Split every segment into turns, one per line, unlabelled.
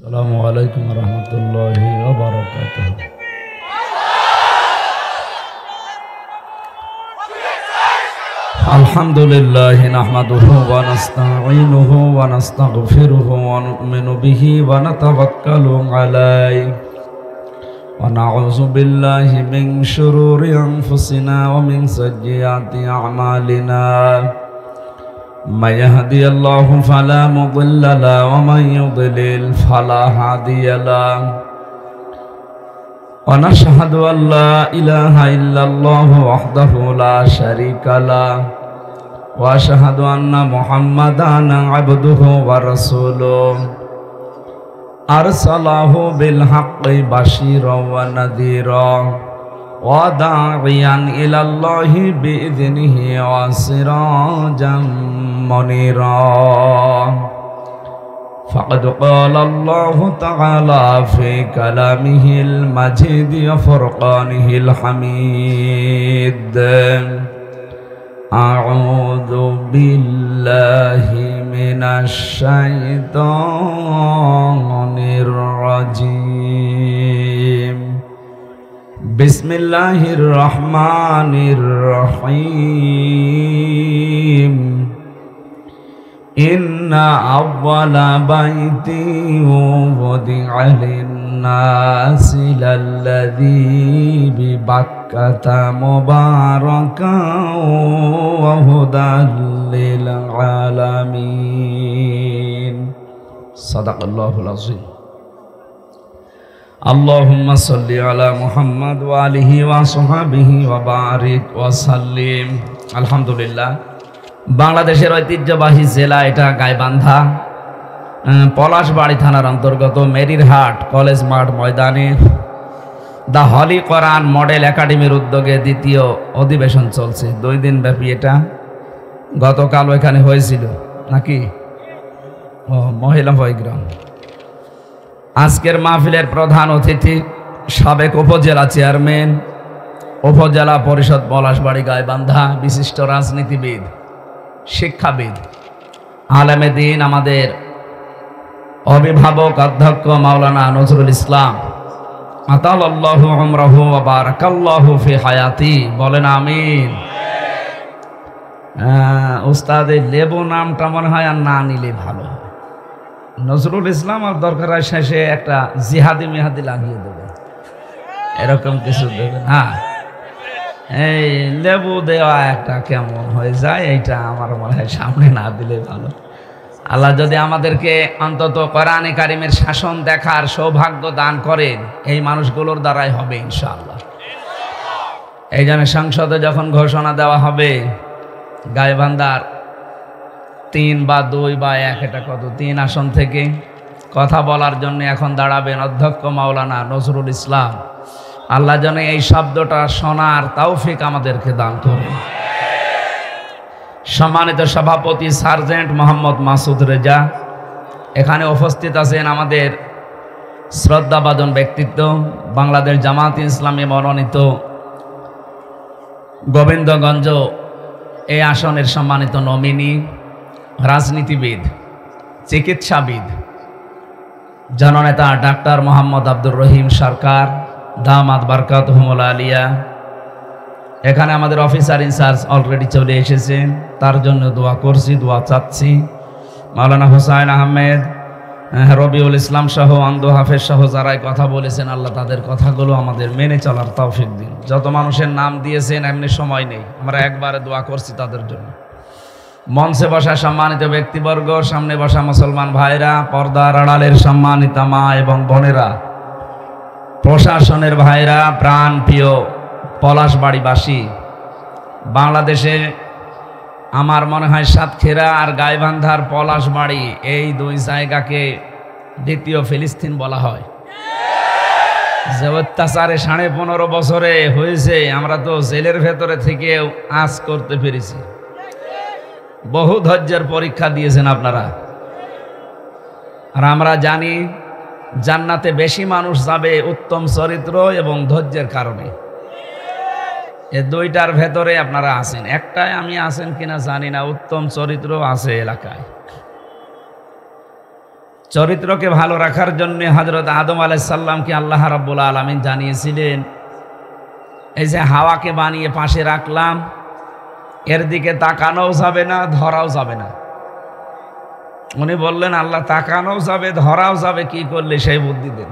আসসালামু আলাইকুম রহমতুল্লাহি ওয়া বারাকাতুহু। আলহামদুলিল্লাহি নাহমাদুহু ওয়া নাস্তাঈনুহু ওয়া নাস্তাগফিরুহু ওয়া নু'মিনু বিহি ওয়া নাতাওয়াক্কালু আলাইহি ওয়া নাউযু বিল্লাহি মিন শুরুরি আনফুসিনা ওয়া মিন সাইয়্যাতি আ'মালিনা। من يهدي الله فلا مضل له ومن يضلل فلا هادي له ونشهد أن لا إله إلا الله وحده لا شريك له وأشهد أن محمدا عبده ورسوله أرسله بالحق بشيرا ونذيرا وداعيا إلى الله بإذنه وسراجا منيرا. فقد قال الله تعالى في كلامه المجيد وفرقانه الحميد: أعوذ بالله من الشيطان الرجيم. بسم الله الرحمن الرحيم. إن أول بيت وضع للناس للذي ببكة مباركا وهدى للعالمين. صدق الله العظيم. اللهم صل على محمد وآله وصحبه وبارك وسلم. আলহামদুলিল্লাহ, বাংলাদেশের ঐতিহ্যবাহী জেলা এটা গাইবান্ধা, পলাশবাড়ি থানার অন্তর্গত মেরিরহাট কলেজ মাঠ ময়দানে দ্য হলি কোরআন মডেল একাডেমির উদ্যোগে দ্বিতীয় অধিবেশন চলছে। 2 দিন ব্যাপী এটা। গতকাল এখানে হয়েছিল নাকি? মহিলা প্রোগ্রাম। আজকের মাহফিলের প্রধান অতিথি সাবেক উপজেলা চেয়ারম্যান, উপজেলা পরিষদ পলাশবাড়ি গাইবান্ধা, বিশিষ্ট রাজনীতিবিদ, শিক্ষাবিদ, আলেমে দ্বীন, আমাদের অভিভাবক অধ্যক্ষ মাওলানা নজরুল ইসলাম আতালাল্লাহু উমরাহু ওয়া বারাকাল্লাহু ফি হায়াতি। বলেন আমিন। উস্তাদের লেবু নামটা মনে হয় আর না নিলে ভালো। নজরুল ইসলাম আর দরকার হয় শেষে একটা জিহাদি মিহাদি লাগিয়ে দেবে, এরকম কিছু দেবে না। এই লেবু দেওয়া একটা কেমন হয়ে যায়, এইটা আমার মনে হয় সামনে না দিলে ভালো। আল্লাহ যদি আমাদেরকে অন্তত কোরআনে কারিমের শাসন দেখার সৌভাগ্য দান করেন, এই মানুষগুলোর দ্বারাই হবে ইনশাআল্লাহ। এই জন্য সংসদে যখন ঘোষণা দেওয়া হবে গাইবান্ধার 3 বা 2 বা 1, এটা কত 3 আসন থেকে কথা বলার জন্য এখন দাঁড়াবেন অধ্যক্ষ মাওলানা নজরুল ইসলাম। আল্লাহ যেন এই শব্দটা শোনার তৌফিক আমাদেরকে দান করেন। সম্মানিত সভাপতি সার্জেন্ট মোহাম্মদ মাসুদ রেজা, এখানে উপস্থিত আছেন আমাদের শ্রদ্ধাভাজন ব্যক্তিত্ব, বাংলাদেশ জামাত ইসলামী মনোনীত গোবিন্দগঞ্জ এই আসনের সম্মানিত নমিনি, রাজনীতিবিদ, চিকিৎসাবিদ, জননেতা ডাক্তার মোহাম্মদ আব্দুর রহিম সরকার দামাত বারকাতুহুমুল আলিয়া। এখানে আমাদের অফিসার ইনচার্জ অলরেডি চলে এসেছেন, তার জন্য দোয়া করছি, দোয়া চাচ্ছি। মাওলানা হুসাইন আহমেদ, রবিউল ইসলাম সহ আন্দু হাফেজ সহ যারাই কথা বলেছেন, আল্লাহ তাদের কথাগুলো আমাদের মেনে চলার তৌফিক দিন। যত মানুষের নাম দিয়েছেন এমনি সময় নেই, আমরা একবারে দোয়া করছি তাদের জন্য। মঞ্চে বসা সম্মানিত ব্যক্তিবর্গ, সামনে বসা মুসলমান ভাইরা, পর্দার আড়ালের সম্মানিত মা এবং বোনেরা, প্রশাসনের ভাইরা, প্রাণ প্রিয় পলাশবাড়িবাসী, বাংলাদেশে আমার মনে হয় সাতক্ষীরা আর গাইবান্ধার পলাশবাড়ি এই 2 জায়গাকে দ্বিতীয় ফিলিস্তিন বলা হয়। যে অত্যাচারে 15.5 বছরে হয়েছে, আমরা তো জেলের ভেতরে থেকেও আজ করতে পেরেছি। বহু ধৈর্যের পরীক্ষা দিয়েছেন আপনারা, আর আমরা জানি জান্নাতে বেশি মানুষ যাবে উত্তম চরিত্র এবং ধৈর্যের কারণে। এই 2টার ভেতরে আপনারা আছেন, একটাই আমি আছেন কিনা জানি না, উত্তম চরিত্র আছে এলাকায়। চরিত্রকে ভালো রাখার জন্য হযরত আদম আলাইহিস সালামকে আল্লাহ রাব্বুল আলামিন জানিয়েছিলেন, এই যে হাওয়াকে বানিয়ে পাশে রাখলাম, এর দিকে তাকানোও যাবে না, ধরাও যাবে না। উনি বললেন, আল্লাহ তাকানোও যাবে, ধরাও যাবে, কি করলে সেই বুদ্ধি দেন।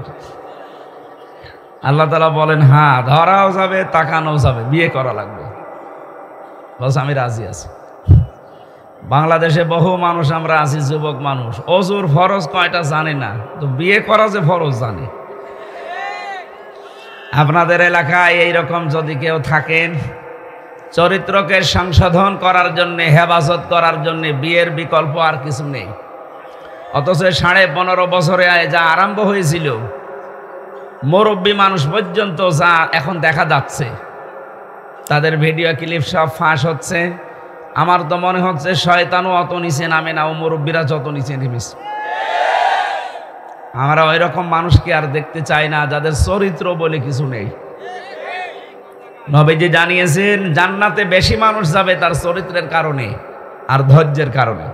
আল্লাহ তাআলা বলেন, হ্যাঁ ধরাও যাবে, তাকানোও যাবে, বিয়ে করা লাগবে। বস আমি রাজি আছি। বাংলাদেশে বহু মানুষ আমরা আছি, যুবক মানুষ, অজুর ফরজ কয়টা জানে না, তো বিয়ে করা যে ফরজ জানে। আপনাদের এলাকায় এইরকম যদি কেউ থাকেন, চরিত্রকে সংশোধন করার জন্য, হেফাজত করার জন্য বিয়ের বিকল্প আর কিছু নেই। অথচ 15.5 বছরে যা আরম্ভ হয়েছিল, মুরব্বী মানুষ পর্যন্ত যা এখন দেখা যাচ্ছে, তাদের ভিডিও ক্লিপ সব ফাঁস হচ্ছে। আমার তো মনে হচ্ছে শয়তানও অত নিচে নামে না, ও মুরব্বীরা যত নিচে নেমেছে। আমরা ওই রকম মানুষকে আর দেখতে চাই না, যাদের চরিত্র বলে কিছু নেই। নবীজি জানিয়েছেন, জান্নাতে বেশি মানুষ যাবে তার চরিত্রের কারণে আর ধৈর্যের কারণে।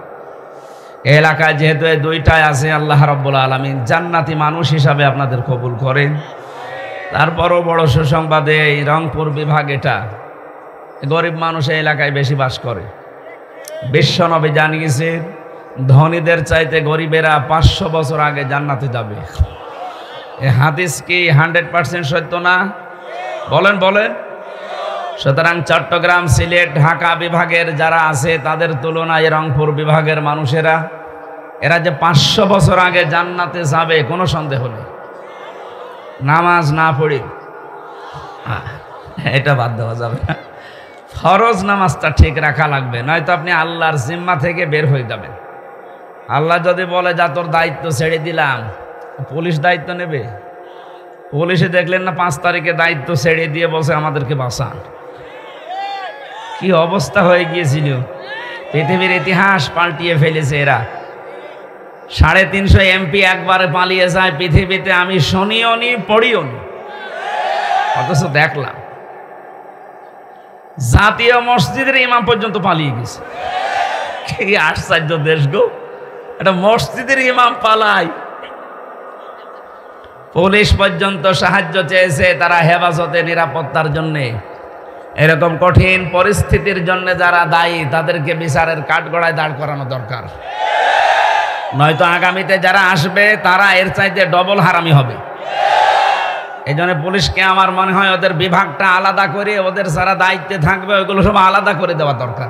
এই এলাকায় যেহেতু এই দুইটাই আছে, আল্লাহ রাব্বুল আলামিন জান্নাতি মানুষ হিসাবে আপনাদের কবুল করেন। তারপরও বড় সুসংবাদে এই রংপুর বিভাগ, এটা গরিব মানুষ এই এলাকায় বেশি বাস করে। বিশ্বনবী জানিয়েছেন, ধনীদের চাইতে গরিবেরা 500 বছর আগে জান্নাতে যাবে। এই হাদিস কি 100% সত্য না? বলেন বলেন। সুতরাং চট্টগ্রাম, সিলেট, ঢাকা বিভাগের যারা আছে, তাদের তুলনায় রংপুর বিভাগের মানুষেরা, এরা যে 500 বছর আগে জান্নাতে যাবে কোনো সন্দেহ নেই। নামাজ না পড়ে এটা বাদ দেওয়া যাবে না। ফরজ নামাজটা ঠিক রাখা লাগবে, নয়তো আপনি আল্লাহর জিম্মা থেকে বের হয়ে যাবেন। আল্লাহ যদি বলে, যা তোর দায়িত্ব ছেড়ে দিলাম, পুলিশ দায়িত্ব নেবে? পুলিশে দেখলেন না 5 তারিখে দায়িত্ব ছেড়ে দিয়ে বলছে আমাদেরকে বাঁচান। কি অবস্থা হয়ে গিয়েছিল, পৃথিবীর ইতিহাস পাল্টিয়ে ফেলেছে এরা। 350 এমপি একবারে পালিয়ে যায় পৃথিবীতে, আমি শুনিও নি পড়িও নি, অথচ দেখলাম জাতীয় মসজিদের ইমাম পর্যন্ত পালিয়ে গেছে। কি আশ্চর্য দেশ গো, এটা মসজিদের ইমাম পালায়। পুলিশ পর্যন্ত সাহায্য চেয়েছে তারা হেফাজতে, নিরাপত্তার জন্যে। এরকম কঠিন পরিস্থিতির জন্য যারা দায়ী, তাদেরকে বিচারের কাঠগড়ায় দাঁড় করানো দরকার, নয়তো আগামীতে যারা আসবে তারা এর চাইতে ডবল হারামি হবে। এই জন্য পুলিশকে আমার মনে হয় ওদের বিভাগটা আলাদা করে, ওদের যারা দায়িত্বে থাকবে ওইগুলো সব আলাদা করে দেওয়া দরকার,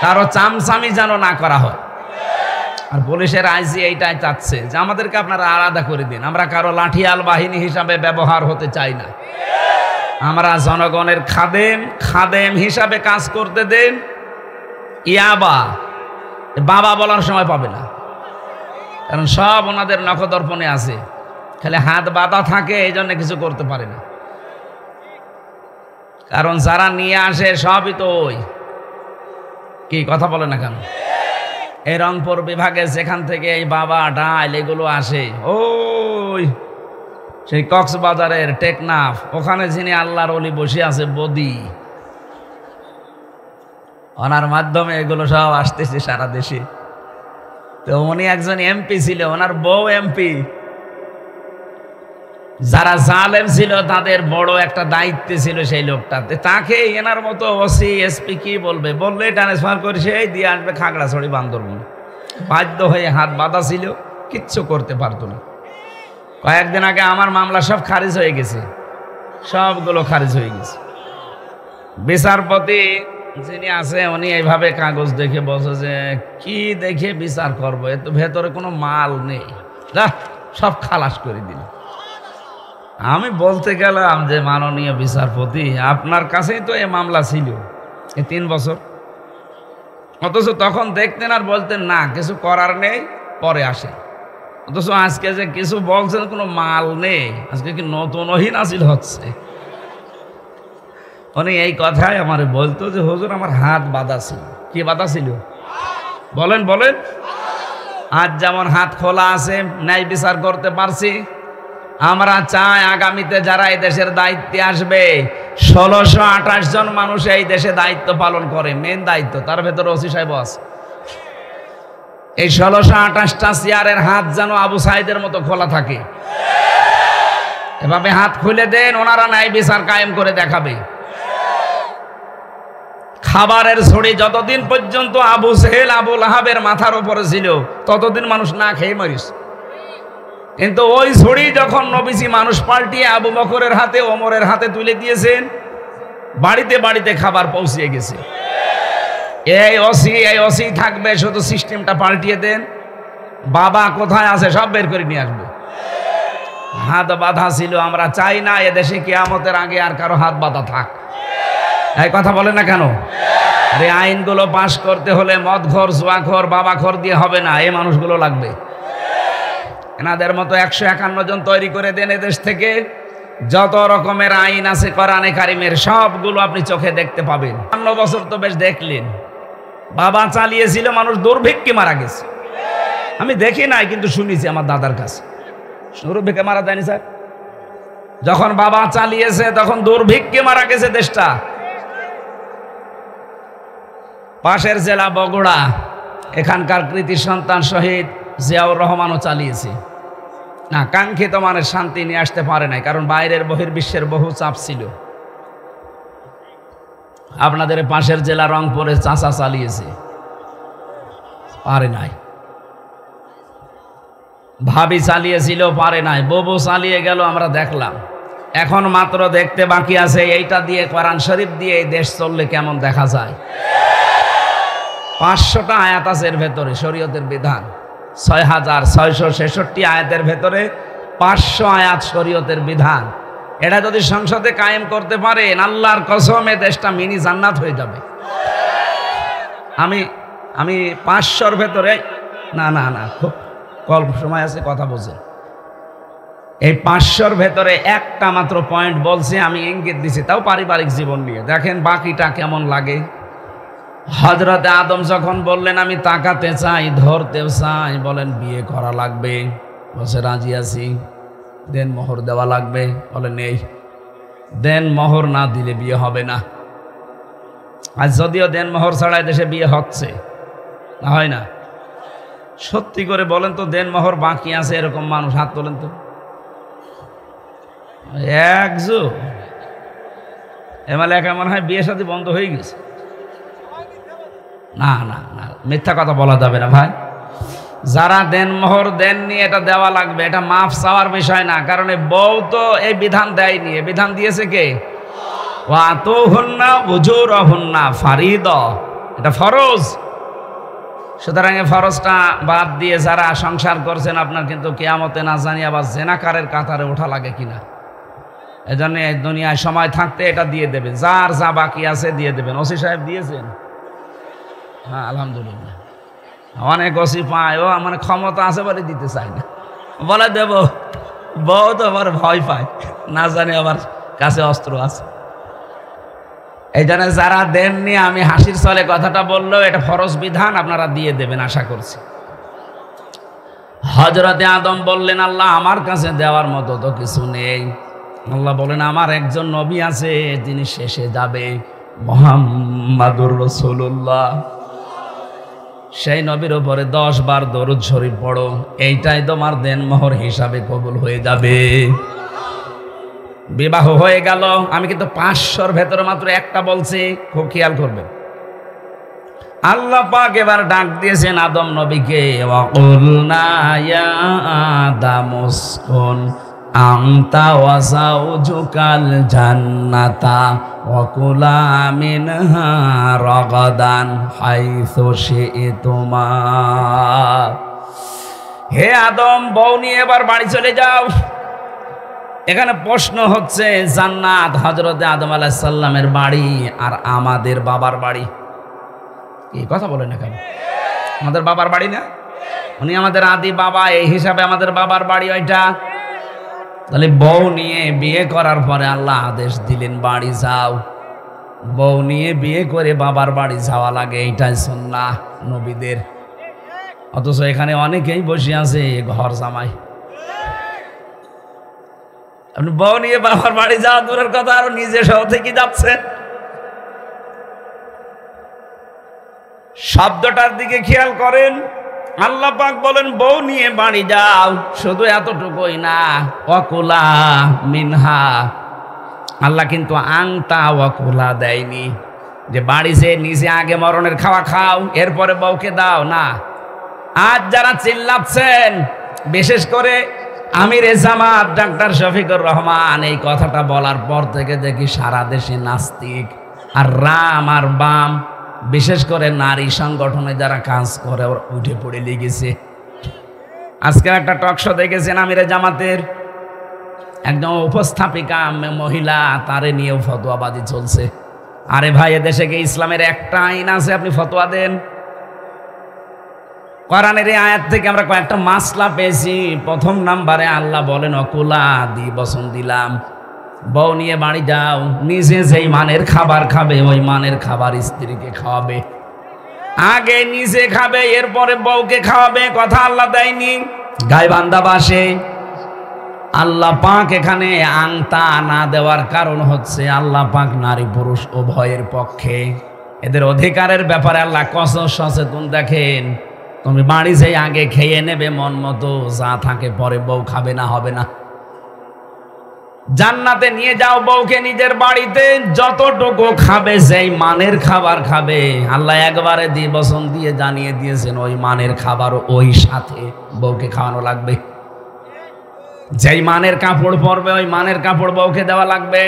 কারো চামচামি যেন না করা হয়। আর পুলিশের আইজি এইটাই চাচ্ছে যে আমাদেরকে আপনারা আলাদা করে দিন, আমরা কারো লাঠিয়াল বাহিনী হিসাবে ব্যবহার হতে চাই না, আমরা জনগণের খাদেম হিসাবে কাজ করতে দেন। ইয়াবা বাবা বলার সময় পাবে না, কারণ সব ওনাদের নখদর্পণে আছে, খালি হাত বাঁধা থাকে, এই জন্য কিছু করতে পারে না। কারণ যারা নিয়ে আসে সবই তো ওই, কি কথা বলে না কেন? এই রংপুর বিভাগে যেখান থেকে এই বাবা ডাল এগুলো আসে, ওই সেই কক্সবাজারের টেকনাফ, ওখানে যিনি আল্লাহর ওলি বসে আছে বদি, ওনার মাধ্যমে এগুলো সব আসতেছে সারা দেশে। তো উনি একজন এমপি ছিল, ওনার বউ এমপি। যারা জালেম ছিল তাদের বড় একটা দায়িত্ব ছিল সেই লোকটাতে, তাকে এনার মতো ওসি এসপি কি বলবে, বললে ট্রান্সফার করে সেই দিয়ে আসবে খাগড়াছড়ি, বান্দরবন। বাধ্য হয়ে হাত বাঁধা ছিল, কিচ্ছু করতে পারতো না। কয়েকদিন আগে আমার মামলা সব খারিজ হয়ে গেছে, সবগুলো খারিজ হয়ে গেছে। বিচারপতি যিনি আছে উনি এইভাবে কাগজ দেখে বসে যে কি দেখে বিচার করবো, এত ভেতরে কোনো মাল নেই, সব খালাস করে দিল। আমি বলতে গেলাম যে মাননীয় বিচারপতি, আপনার কাছেই তো এই মামলা ছিল এই 3 বছর, অথচ তখন দেখতেন আর বলতেন না কিছু করার নেই, পরে আসে। অথচ আজকে যে কিছু বলছেন কোনো মাল নেই, আজকে কি নতুন ওহী নাযিল হচ্ছে। উনি এই কথাই আমার বলতো যে হুজুর আমার হাত বাঁধা ছিল। কি বাঁধা ছিল বলেন বলেন? আজ যেমন হাত খোলা আছে, ন্যায় বিচার করতে পারছি। আমরা চাই আগামীতে যারা এই দেশের দায়িত্বে আসবে, 1628 জন মানুষ এই দেশে দায়িত্ব পালন করে, মেন দায়িত্ব, তার ভেতরে ওসি সাহেব আছে। এই 1628টা চেয়ারের হাত যেন আবু সাইদের মতো খোলা থাকে, এভাবে হাত খুলে দেন, ওনারা ন্যায় বিচার কায়েম করে দেখাবে। খাবারের ছড়ি যতদিন পর্যন্ত আবু জেহেল আবু লাহাবের মাথার উপরে ছিল ততদিন মানুষ না খেয়ে মরিস, কিন্তু ওই ছড়ি যখন নবীজি মানুষ পাল্টিয়ে আবু বকরের হাতে ওমরের হাতে তুলে দিয়েছেন, বাড়িতে বাড়িতে খাবার পৌঁছিয়ে গেছে। এই ওসি থাকবে, শুধু সিস্টেমটা পাল্টিয়ে দেন। বাবা কোথায় আছে সব বের করে নিয়ে আসবে। হাত বাঁধা ছিল, আমরা চাই না এদেশে কিয়ামতের আগে আর কারো হাত বাঁধা থাক। এই কথা বলে না কেন? আরে আইনগুলো পাশ করতে হলে মদখোর, জুয়াখোর, বাবাখোর দিয়ে হবে না, এই মানুষগুলো লাগবে। এনাদের মতো 151 জন তৈরি করে দেন এদেশ থেকে। যত রকমের আইন আছে কোরআনে কারিমের সবগুলো আপনি চোখে দেখতে পাবেন। ৫ বছর তো বেশ দেখলেন, বাবা চালিয়েছিল, মানুষ দুর্ভিক্ষে মারা গেছে। আমি দেখি নাই কিন্তু শুনেছি আমার দাদার কাছে। দুর্ভিক্ষে মারা যায়নি স্যার? যখন বাবা চালিয়েছে তখন দুর্ভিক্ষে মারা গেছে দেশটা। পাশের জেলা বগুড়া, এখানকার কৃতি সন্তান শহীদ জিয়াউর রহমানও চালিয়েছে না, কাঙ্ক্ষিত মানের শান্তি নিয়ে আসতে পারে নাই, কারণ বাইরের বহির্বিশ্বের বহু চাপ ছিল। আপনাদের পাশের জেলা রংপুরে চাচা চালিয়েছে, পারে নাই। ভাবি চালিয়েছিল, পারে নাই। ববু চালিয়ে গেল, আমরা দেখলাম। এখন মাত্র দেখতে বাকি আছে এইটা দিয়ে, কোরআন শরীফ দিয়ে এই দেশ চললে কেমন দেখা যায়। 500টা আয়াত আছে এর ভেতরে, শরীয়তের বিধান 6666 আয়াতের ভেতরে 500 আয়াত শরীয়তের বিধান। এটা যদি সংসদে কায়েম করতে পারেন, আল্লাহর কসমে দেশটা মিনি জান্নাত হয়ে যাবে। আমি 500-র ভেতরে না খুব কম সময় আছে, কথা বোঝেন। এই 500-র ভেতরে একটা মাত্র পয়েন্ট বলছি, আমি ইঙ্গিত দিছি, তাও পারিবারিক জীবন নিয়ে। দেখেন বাকিটা কেমন লাগে। হযরতে আদম যখন বললেন আমি তাকাতে চাই, ধরতেও চাই, বলেন বিয়ে করা লাগবে, বসে রাজি আছি। দেন মোহর দেওয়া লাগবে, বলে নেই। দেন মোহর না দিলে বিয়ে হবে না। আর যদিও দেন মোহর ছাড়াই দেশে বিয়ে হচ্ছে, না হয় না? সত্যি করে বলেন তো, দেন মোহর বাকি আছে এরকম মানুষ হাত তোলেন তো। একজন এমএলএ মনে হয় বিয়ে শাদী বন্ধ হয়ে গেছে। না না না, মিথ্যা কথা বলা যাবে না ভাই। যারা দেন মোহর দেননি, এটা দেওয়া লাগবে। এটা মাফ চাওয়ার বিষয় না, কারণ বউ তো এই বিধান দেয়নি। এই বিধান দিয়েছে কে? ওয়াতুহুন্না উজুরহুন্না ফারিদা, এটা ফরজ। সুতরাং এই ফরজটা বাদ দিয়ে যারা সংসার করছেন, আপনার কিন্তু কিয়ামতে না জানি আবার জেনাকারের কাতারে ওঠা লাগে কিনা। এজন্য দুনিয়ায় সময় থাকতে এটা দিয়ে দেবেন, যার যা বাকি আছে দিয়ে দেবেন। ওসি সাহেব দিয়েছেন? হ্যাঁ আলহামদুলিল্লাহ। অনেক ওসি পায়, ও মানে ক্ষমতা আছে বলে দিতে চায় না, বলে দেব। বউ তো আবার ভয় পায়, না জানি আবার কাছে অস্ত্র আছে। এই জন্য যারা দেননি, আমি হাসির ছলে কথাটা বললেও এটা ফরজ বিধান, আপনারা দিয়ে দেবেন আশা করছি। হযরতে আদম বললেন আল্লাহ আমার কাছে দেওয়ার মতো তো কিছু নেই। আল্লাহ বলেন আমার একজন নবী আছে, তিনি শেষে যাবে, মুহাম্মাদুর রাসূলুল্লাহ। সেই নবীর উপরে 10 বার দরুদ শরীফ পড়ো, এইটাই তোমার দেনমোহর হিসাবে কবুল হয়ে যাবে। বিবাহ হয়ে গেল। আমি কিন্তু 500-র ভেতরে মাত্র একটা বলছি, খুব খেয়াল করবেন। আল্লাহ পাক এবার ডাক দিয়েছেন আদম নবীকে, ওয়াকুলনা ইয়া আদামুসকুন আনতা ওয়া যাওজুকাল জান্নাতা ওয়া কুলা মিনহা রাগাদান হাইসু শি'তুমা। হে আদম, বউ নিয়ে এবার বাড়ি চলে যাও। এখানে প্রশ্ন হচ্ছে, জান্নাত হযরতে আদম আলাইহিস সালামের বাড়ি আর আমাদের বাবার বাড়ি কি? কথা বলে না কেন? আমাদের বাবার বাড়ি না? উনি আমাদের আদি বাবা, এই হিসাবে আমাদের বাবার বাড়ি ওইটা। তাহলে বউ নিয়ে বিয়ে করার পরে আল্লাহ আদেশ দিলেন বাড়ি যাও। বউ নিয়ে বিয়ে করে বাবার বাড়ি যাওয়া লাগে, এইটাই সুন্নাহ নবীদের। অথচ এখানে অনেকেই বসে আছে ঘর জামাই। আপনি বউ নিয়ে বাবার বাড়ি যাওয়া দূরের কথা, আরো নিজে সহ থেকে যাচ্ছেন। শব্দটার দিকে খেয়াল করেন। আল্লাহ পাক বলেন বউ নিয়ে বাড়ি যাও। শুধু এতটুকুই না, ওয়াকুলা মিনহা, আল্লাহ কিন্তু আংতা ওয়াকুলা দেয়নি যে বাড়ি যে নিজে আগে মরণের খাওয়া খাও এরপরে বউকে দাও না। আজ যারা চিল্লাচ্ছেন, বিশেষ করে আমিরে জামাত ডাক্তার শফিকুর রহমান, এই কথাটা বলার পর থেকে দেখি সারা দেশে নাস্তিক আর রাম আর বাম, বিশেষ করে নারী সংগঠনে যারা কাজ করে ওরা উঠে পড়ে লেগেছে। আজকে একটা টক শো দেখেছেন আমিরে জামাতের একজন উপস্থাপিকা মহিলা, তারে নিয়েও ফতোয়াবাজি চলছে। আরে ভাই, এদেশে কি ইসলামের একটা আইন আছে আপনি ফতোয়া দেন? কোরআনের এই আয়াত থেকে আমরা কয়েকটা মাসলা পেয়েছি। প্রথম নাম্বারে আল্লাহ বলেন অকুলা দি বসন দিলাম, বউ নিয়ে বাড়ি যাও, নিজে যেই মানের খাবার খাবে ওই মানের খাবার স্ত্রীকে খাওয়াবে। আগে নিজে খাবে এরপরে বউকে খাওয়াবে, কথা আল্লাহ দেয়নি। গায়বান্ধা বাসে আল্লাহ পাক এখানে আংতা না দেওয়ার কারণ হচ্ছে আল্লাহ পাক নারী পুরুষ উভয়ের পক্ষে। এদের অধিকারের ব্যাপারে আল্লাহ কত সচেতন দেখেন। তুমি বাড়ি যেই আগে খেয়ে নেবে মন মতো, যা থাকে পরে বউ খাবে না, হবে না। জান্নাতে নিয়ে যাও বউকে নিজের বাড়িতে, যতটুকু খাবে যেই মানের খাবার খাবে, আল্লাহ একবারে দিয়ে বসন দিয়ে জানিয়ে দিয়েছেন ওই মানের খাবার ওই সাথে বউকে খাওয়ানো লাগবে। যেই মানের কাপড় পরবে ওই মানের কাপড় বউকে দেওয়া লাগবে।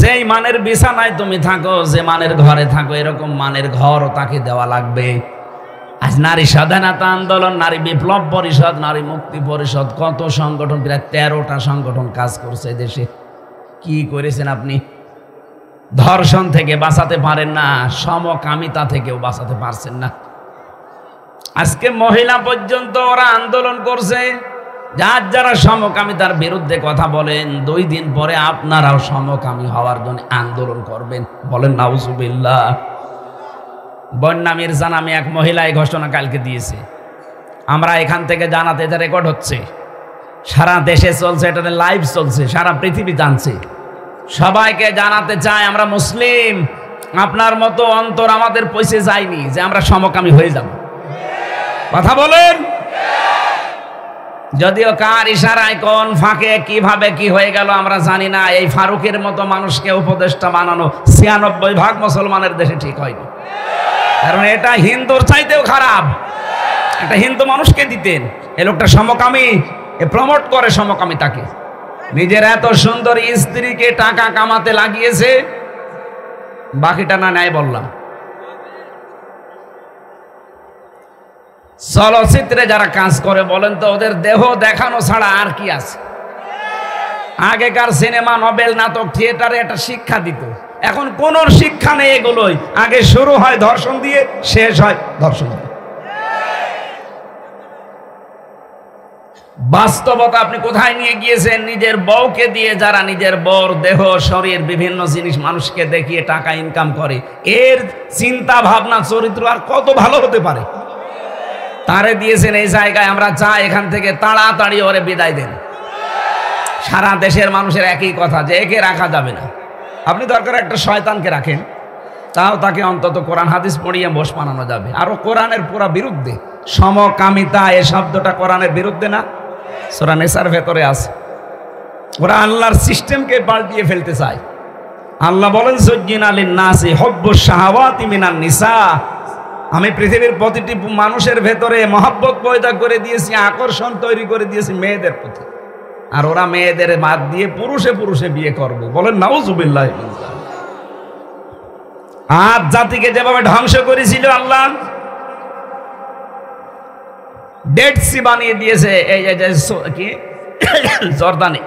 যেই মানের বিছানায় তুমি থাকো, যে মানের ঘরে থাকো, এরকম মানের ঘরও তাকে দেওয়া লাগবে। আজ নারী স্বাধীনতা আন্দোলন, নারী বিপ্লব পরিষদ, নারী মুক্তি পরিষদ, কত সংগঠন, প্রায় 13টা সংগঠন কাজ করছে দেশে। কি করেছেন আপনি? ধর্ষণ থেকে বাঁচাতে পারেন না, সমকামিতা থেকেও বাঁচাতে পারছেন না। আজকে মহিলা পর্যন্ত ওরা আন্দোলন করছে। যারা সমকামিতার বিরুদ্ধে কথা বলেন, 2 দিন পরে আপনারাও সমকামী হওয়ার জন্য আন্দোলন করবেন। বলেন নাউজুবিল্লাহ। বন্যা মির্জা নামে এক মহিলা এই ঘোষণা কালকে দিয়েছে। আমরা এখান থেকে জানাতে, এটা রেকর্ড হচ্ছে, সারা দেশে চলছে, এটা লাইভ চলছে, সারা পৃথিবী জানছে। সবাইকে জানাতে চাই আমরা মুসলিম, আপনার মতো অন্তর আমাদের পৌঁছে যায়নি যে আমরা সমকামী হয়ে যাব। কথা বলেন। যদিও কার ইশারায় কোন ফাঁকে কিভাবে কি হয়ে গেল আমরা জানি না। এই ফারুকের মতো মানুষকে উপদেষ্টা বানানো 96% মুসলমানের দেশে ঠিক হয়নি, কারণ এটা হিন্দুর চাইতেও খারাপ। একটা হিন্দু মানুষকে দিতেন, এ লোকটা সমকামী, এ প্রমোট করে সমকামিতাকে। নিজের এত সুন্দর স্ত্রীকে টাকা কামাতে লাগিয়েছে, বাকিটা না নাই বললাম। চলচ্চিত্রে যারা কাজ করে বলেন তো, ওদের দেহ দেখানো ছাড়া আর কি আছে? আগেকার সিনেমা, নোবেল, নাটক, থিয়েটারে একটা শিক্ষা দিত। এখন কোন শিক্ষা নেই এগুলোই। আগে শুরু হয় ধর্ষণ দিয়ে, শেষ হয় ধর্ষণ দিয়ে। বাস্তবতা আপনি কোথায় নিয়ে গিয়েছেন? নিজের বউকে দিয়ে, যারা নিজের বউর দেহ, শরীর, বিভিন্ন জিনিস মানুষকে দেখিয়ে টাকা ইনকাম করে, এর চিন্তা ভাবনা, চরিত্র আর কত ভালো হতে পারে? তারে দিয়েছেন এই জায়গায়। আমরা চাই এখান থেকে তাড়াতাড়ি ওরে বিদায় দেন। সারা দেশের মানুষের একই কথা যে একে রাখা যাবে না। আপনি দরকার একটা শয়তানকে রাখেন, তাও তাকে অন্তত কোরআন হাদিস পড়িয়ে বশ বানানো যাবে। আর ও কোরআনের পুরা বিরুদ্ধে। সমকামিতা এ শব্দটা কোরআনের বিরুদ্ধে না, সূরা নিসার ভেতরে আছে। ওরা আল্লাহর সিস্টেমকে পাল্টিয়ে ফেলতে চায়। আল্লাহ বলেন যুজ্জিনা লিন-নাসি হুব্বুশ শাহাওয়াতি মিনান নিসা, আমি পৃথিবীর প্রতিটি মানুষের ভেতরে মহব্বত পয়দা করে দিয়েছি, আকর্ষণ তৈরি করে দিয়েছি মেয়েদের প্রতি। আর ওরা মেয়েদের বাদ দিয়ে পুরুষে পুরুষে বিয়ে করবে। বলেন নাউজুবিল্লাহ। আদ জাতিকে যেভাবে ধ্বংস করেছিল আল্লাহ, ডেড সি বানিয়ে দিয়েছে। এই যে কি জর্দানে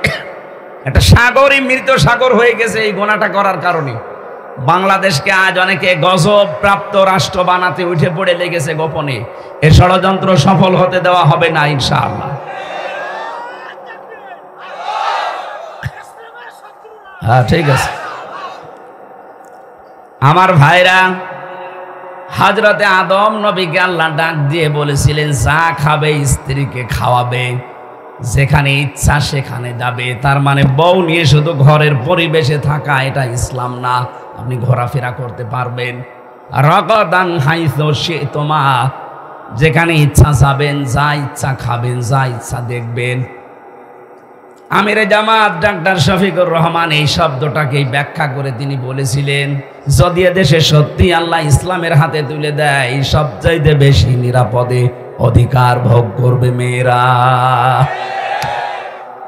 একটা সাগরই মৃত সাগর হয়ে গেছে এই গোনাটা করার কারণে। বাংলাদেশকে আজ অনেকে গজব প্রাপ্ত রাষ্ট্র বানাতে উঠে পড়ে লেগেছে গোপনে। এ ষড়যন্ত্র সফল হতে দেওয়া হবে না ইনশাআল্লাহ। হ্যাঁ, ঠিক আছে। আমার ভাইরা, হযরতে আদম নবীকে আল্লাহ ডাক দিয়ে বলেছিলেন যা খাবে স্ত্রীকে খাওয়াবে, যেখানে ইচ্ছা সেখানে যাবে। তার মানে বউ নিয়ে শুধু ঘরের পরিবেশে থাকা এটা ইসলাম না। আপনি ঘোরাফেরা করতে পারবেন। রগদান হাইসু শি'তুমা, যেখানে ইচ্ছা যাবেন, যা ইচ্ছা খাবেন, যা ইচ্ছা দেখবেন। আমিরে জামাত ডাক্তার শফিকুর রহমান এই শব্দটাকেই ব্যাখ্যা করে তিনি বলেছিলেন, যদি এদেশে সত্যি আল্লাহ ইসলামের হাতে তুলে দেয়, সবচাইতে বেশি নিরাপদে অধিকার ভোগ করবে মেয়েরা।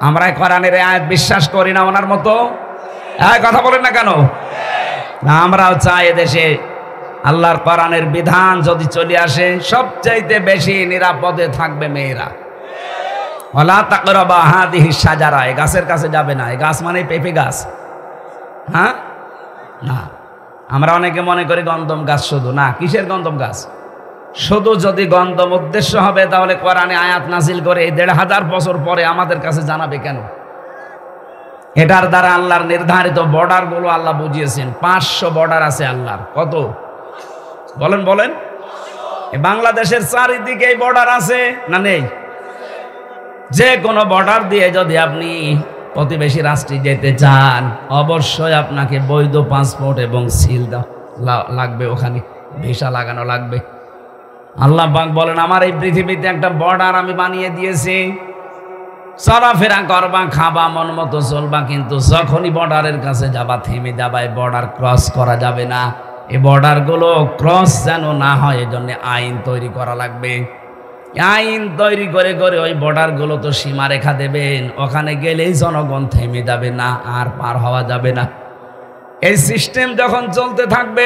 আমরা কোরআনের আয়াত বিশ্বাস করি না ওনার মতো? কথা বলেন না কেন? আমরাও চাই এদেশে আল্লাহর কোরআনের বিধান যদি চলে আসে, সবচাইতে বেশি নিরাপদে থাকবে মেয়েরা। ওয়ালা তাকরাবা হাদিহি শাজারা, এই গাছের কাছে যাবে না। এই গাছ মানে পেঁপে গাছ, হ্যাঁ না। আমরা অনেকে মনে করি গন্ধম গাছ, শুধু না। কিসের গন্ধম গাছ? শুধু যদি গন্ধম উদ্দেশ্য হবে, তাহলে কোরআনে আয়াত নাজিল করে এই ১৫০০ বছর পরে আমাদের কাছে জানাবে কেন? এটার দ্বারা আল্লাহর নির্ধারিত বর্ডার গুলো আল্লাহ বুঝিয়েছেন। ৫০০ বর্ডার আছে আল্লাহর। কত বলেন বলেন? বাংলাদেশের চারিদিকে এই বর্ডার আছে না নেই? যে কোনো বর্ডার দিয়ে যদি আপনি প্রতিবেশী রাষ্ট্রে যেতে চান, অবশ্যই আপনাকে বৈধ পাসপোর্ট এবং সিল লাগবে, ওখানে ভিসা লাগানো লাগবে। আল্লাহ পাক বলেন, আমার এই পৃথিবীতে একটা বর্ডার আমি বানিয়ে দিয়েছি। চলাফেরা করবা, খাবা, মন মতো চলবা, কিন্তু যখনই বর্ডারের কাছে যাবা থেমে যাবা। এই বর্ডার ক্রস করা যাবে না। এই বর্ডারগুলো ক্রস যেন না হয়, এজন্য আইন তৈরি করা লাগবে। আইন তৈরি করে করে ওই বর্ডারগুলো তো সীমারেখা দেবেন, ওখানে গেলেই জনগণ থেমে যাবে না, আর পার হওয়া যাবে না। এই সিস্টেম যখন চলতে থাকবে,